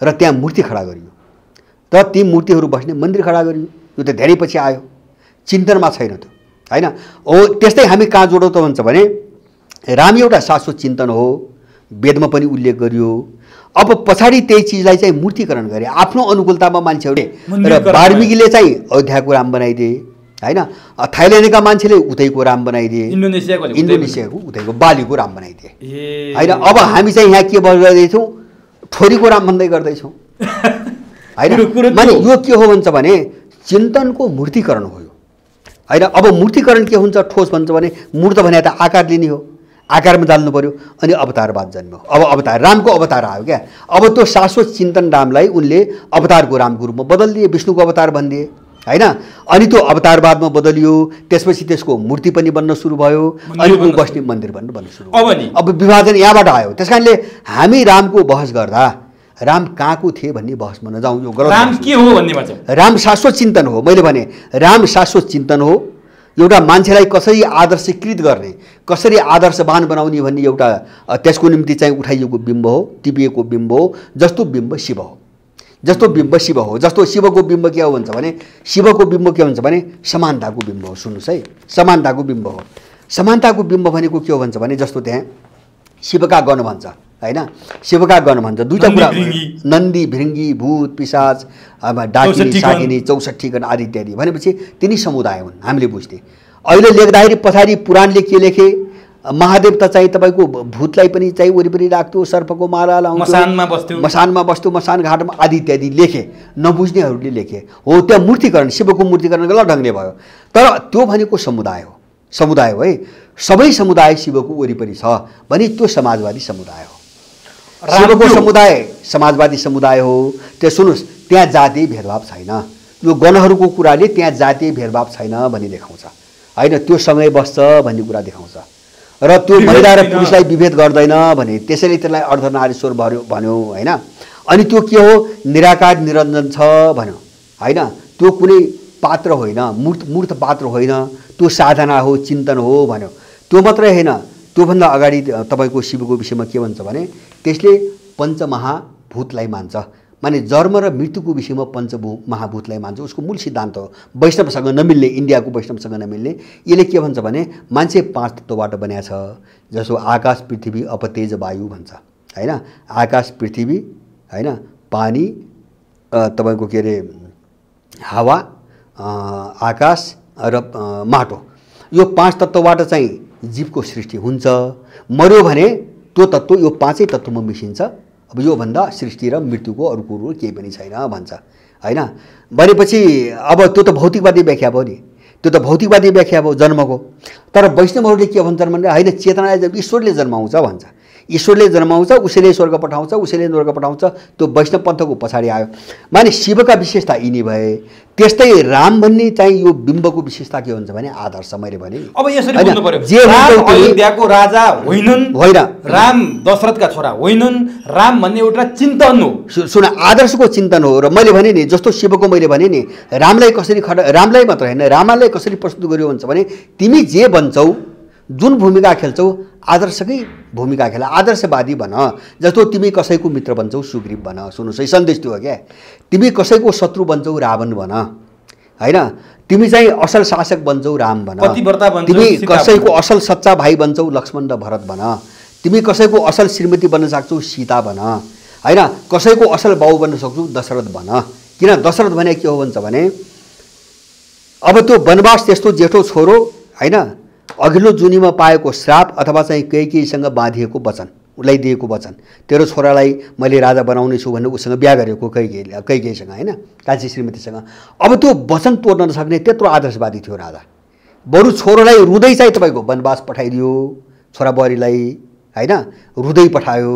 र त्यहाँ मूर्ति खडा गरियो र ती मूर्तिहरू बस्ने मन्दिर खडा गरियो। यो त धेरै पछि आयो, चिन्तनमा छैन त्यो होइन। हो त्यस्तै हामी कहाँ जोडौँ त भन्छ भने राम एउटा शाश्वत चिन्तन हो, वेदमा पनि उल्लेख गरियो। अब पछाडि त्यही चिजलाई चाहिँ मूर्तिकरण गरे आफ्नो अनुकूलतामा मान्छेहरूले। र वाल्मिकीले चाहिँ अयोध्याको राम बनाइदिए होइन, थाइल्यान्डका मान्छेले उतैको राम बनाइदिए, इन्डोनेसियाको उतैको बालीको राम बनाइदिए होइन। अब हामी चाहिँ यहाँ के गर्दैछौँ, ठोरीको राम भन्दै गर्दैछौँ होइन। माने यो के हो भन्छ भने चिन्तनको मूर्तिकरण हो यो होइन। अब मूर्तिकरण के हुन्छ, ठोस भन्छ भने मूर्त भने त आकार लिने हो, आकारमा जान्नु पर्यो अनि अवतारवाद जन्म्यो। अब अवतार रामको अवतार आयो क्या। अब त्यो शाश्वत चिन्तन रामलाई उनले अवतारको रामको रूपमा बदलिदिए, विष्णुको अवतार भनिदिए होइन। अनि त्यो अवतारवादमा बदलियो, त्यसपछि त्यसको मूर्ति पनि बन्न सुरु भयो, अनि ऊ बस्ने मन्दिर बन्न सुरु भयो। अब विभाजन यहाँबाट आयो। त्यस कारणले हामी रामको बहस गर्दा राम कहाँको थिए भन्ने बहसमा नजाउँ, यो गलत। राम के हो भन्ने भन्छ, राम शाश्वत चिन्तन हो। मैले भने राम शाश्वत चिन्तन हो, एउटा मान्छेलाई कसरी आदर्शकृत गर्ने, कसरी आदर्शवान बनाउने भन्ने एउटा त्यसको निम्ति चाहिँ उठाइएको बिम्ब हो, टिपिएको बिम्ब हो। जस्तो बिम्ब शिव हो, जस्तो बिम्ब शिव हो। जस्तो शिवको बिम्ब के हो भन्छ भने, शिवको बिम्ब के भन्छ भने समानताको बिम्ब हो। सुन्नुहोस् है, समानताको बिम्ब हो। समानताको बिम्ब भनेको के हो भन्छ भने जस्तो त्यहाँ शिवका गण भन्छ होइन, शिवका गण भन्छ दुईवटा कुरा, नन्दी भृङ्गी भूत पिशाच डाकिनी सागिनी 64 गण आदि इत्यादि भनेपछि तिनी समुदाय हुन् हामीले बुझ्ने। अहिले लेख्दाखेरि पछाडि पुराणले के लेखे, महादेव त चाहिँ तपाईँको भूतलाई पनि चाहिँ वरिपरि राख्थ्यो, सर्पको माला लाउँथ्यो, मसानमा बस्थ्यो, मसान घाटमा आदि इत्यादि लेखे, नबुझ्नेहरूले लेखे हो। त्यहाँ मूर्तिकरण, शिवको मूर्तिकरण गलत ढङ्गले भयो। तर त्यो भनेको समुदाय हो, समुदाय हो है। सबै समुदाय शिवको वरिपरि छ भने त्यो समाजवादी समुदाय हो। शिवको समुदाय समाजवादी समुदाय हो। त्यो सुन्नुहोस्, त्यहाँ जातीय भेदभाव छैन। यो गणहरूको कुराले त्यहाँ जातीय भेदभाव छैन भन्ने देखाउँछ होइन, त्यो सँगै बस्छ भन्ने कुरा देखाउँछ। र त्यो महिला र पुरुषलाई विभेद गर्दैन भने त्यसैले त्यसलाई अर्धनारीश्वर भन्यो होइन। अनि त्यो के हो, निराकार निरञ्जन छ भन्यो होइन। त्यो कुनै पात्र होइन, मूर्त पात्र होइन, त्यो साधना हो, चिन्तन हो भन्यो। त्यो मात्रै होइन, त्योभन्दा अगाडि तपाईँको शिवको विषयमा के भन्छ भने त्यसले पञ्चमहाभूतलाई मान्छ। माने जन्म र मृत्युको विषयमा महाभूतलाई मान्छ। उसको मूल सिद्धान्त हो, वैष्णवसँग नमिल्ने, इन्डियाको वैष्णवसँग नमिल्ने। यसले के भन्छ भने मान्छे 5 तत्त्वबाट बनिएको छ, जस्तो आकाश पृथ्वी अप तेज वायु भन्छ होइन। आकाश पृथ्वी होइन, पानी तपाईँको के अरे हावा, आकाश र माटो, यो 5 तत्त्वबाट चाहिँ जीवको सृष्टि हुन्छ। मर्यो भने त्यो तत्त्व यो 5 तत्त्वमा मिसिन्छ। अब योभन्दा सृष्टि र मृत्युको अरू कुरो केही पनि छैन भन्छ होइन। भनेपछि अब त्यो त भौतिकवादी व्याख्या भयो नि, त्यो त भौतिकवादी व्याख्या भयो जन्मको। तर वैष्णवहरूले के भन्छन् भने होइन, चेतनालाई जब ईश्वरले जन्माउँछ भन्छ, ईश्वरले जन्माउँछ, उसैले स्वर्ग पठाउँछ, उसैले नर्क पठाउँछ। त्यो वैष्णव पन्थको पछाडि आयो। माने शिवका विशेषता यिनी भए। त्यस्तै राम भन्ने चाहिँ यो बिम्बको विशेषता के हुन्छ भने आदर्श। मैले भने अब यसरी बुझ्नु पर्यो, राम अयोध्याको राजा होइनन्, होइन राम दशरथका छोरा होइनन्, राम भन्ने एउटा चिन्तन हो। सुन, आदर्शको चिन्तन हो। र मैले भने नि जस्तो शिवको मैले भने नि रामलाई कसरी रामलाई मात्र होइन रामालाई कसरी प्रस्तुत गर्यो भन्छ भने तिमी जे भन्छौ, जुन भूमिका खेल्छौ आदर्शकै भूमिका खेल, आदर्शवादी बन। जस्तो तिमी कसैको मित्र बन्छौ सुग्रीव बन। सुन्नुहोस् है, सन्देश त्यो हो क्या। तिमी कसैको शत्रु बन्छौ रावण बन होइन। तिमी चाहिँ असल शासक बन्छौ राम बन। तिमी कसैको असल सच्चा भाइ बन्छौ लक्ष्मण र भरत बन। तिमी कसैको असल श्रीमती बन्न सक्छौ सीता बन होइन। कसैको असल बाउ बन्न सक्छौ दशरथ बन। किन दशरथ भने के हो भन्छ भने अब त्यो वनवास त्यस्तो जेठो छोरो होइन, अघिल्लो जुनीमा पाएको श्राप अथवा चाहिँ कैकेयीसँग बाँधिएको वचन, उसलाई दिएको वचन, तेरो छोरालाई मैले राजा बनाउने छु भनेर उसँग बिहा गरेको कैकेयीसँग होइन, कान्छी श्रीमतीसँग। अब त्यो वचन तोड्न नसक्ने त्यत्रो आदर्शवादी थियो राजा। बरु छोरोलाई रुँदै चाहिँ तपाईँको वनवास पठाइदियो, छोराबुहारीलाई होइन, रुँदै पठायो।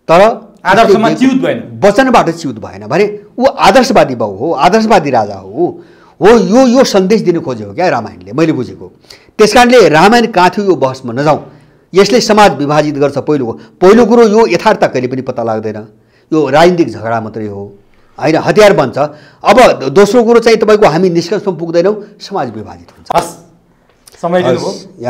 तर आदर्शमा च्युत भएन, वचनबाट च्युत भएन भने ऊ आदर्शवादी बाउ हो, आदर्शवादी राजा हो। यो सन्देश दिन खोजेको क्या रामायणले, मैले बुझेको। त्यस कारणले रामायण कहाँ थियो यो बहसमा नजाउँ। यसले समाज विभाजित गर्छ। पहिलो कुरो यो यथार्थ कहिले पनि पत्ता लाग्दैन, यो राजनीतिक झगडा मात्रै हो होइन, हतियार बन्छ। अब दोस्रो कुरो चाहिँ तपाईँको हामी निष्कर्षमा पुग्दैनौँ, समाज विभाजित हुन्छ। हस्, समय दिनुभयो।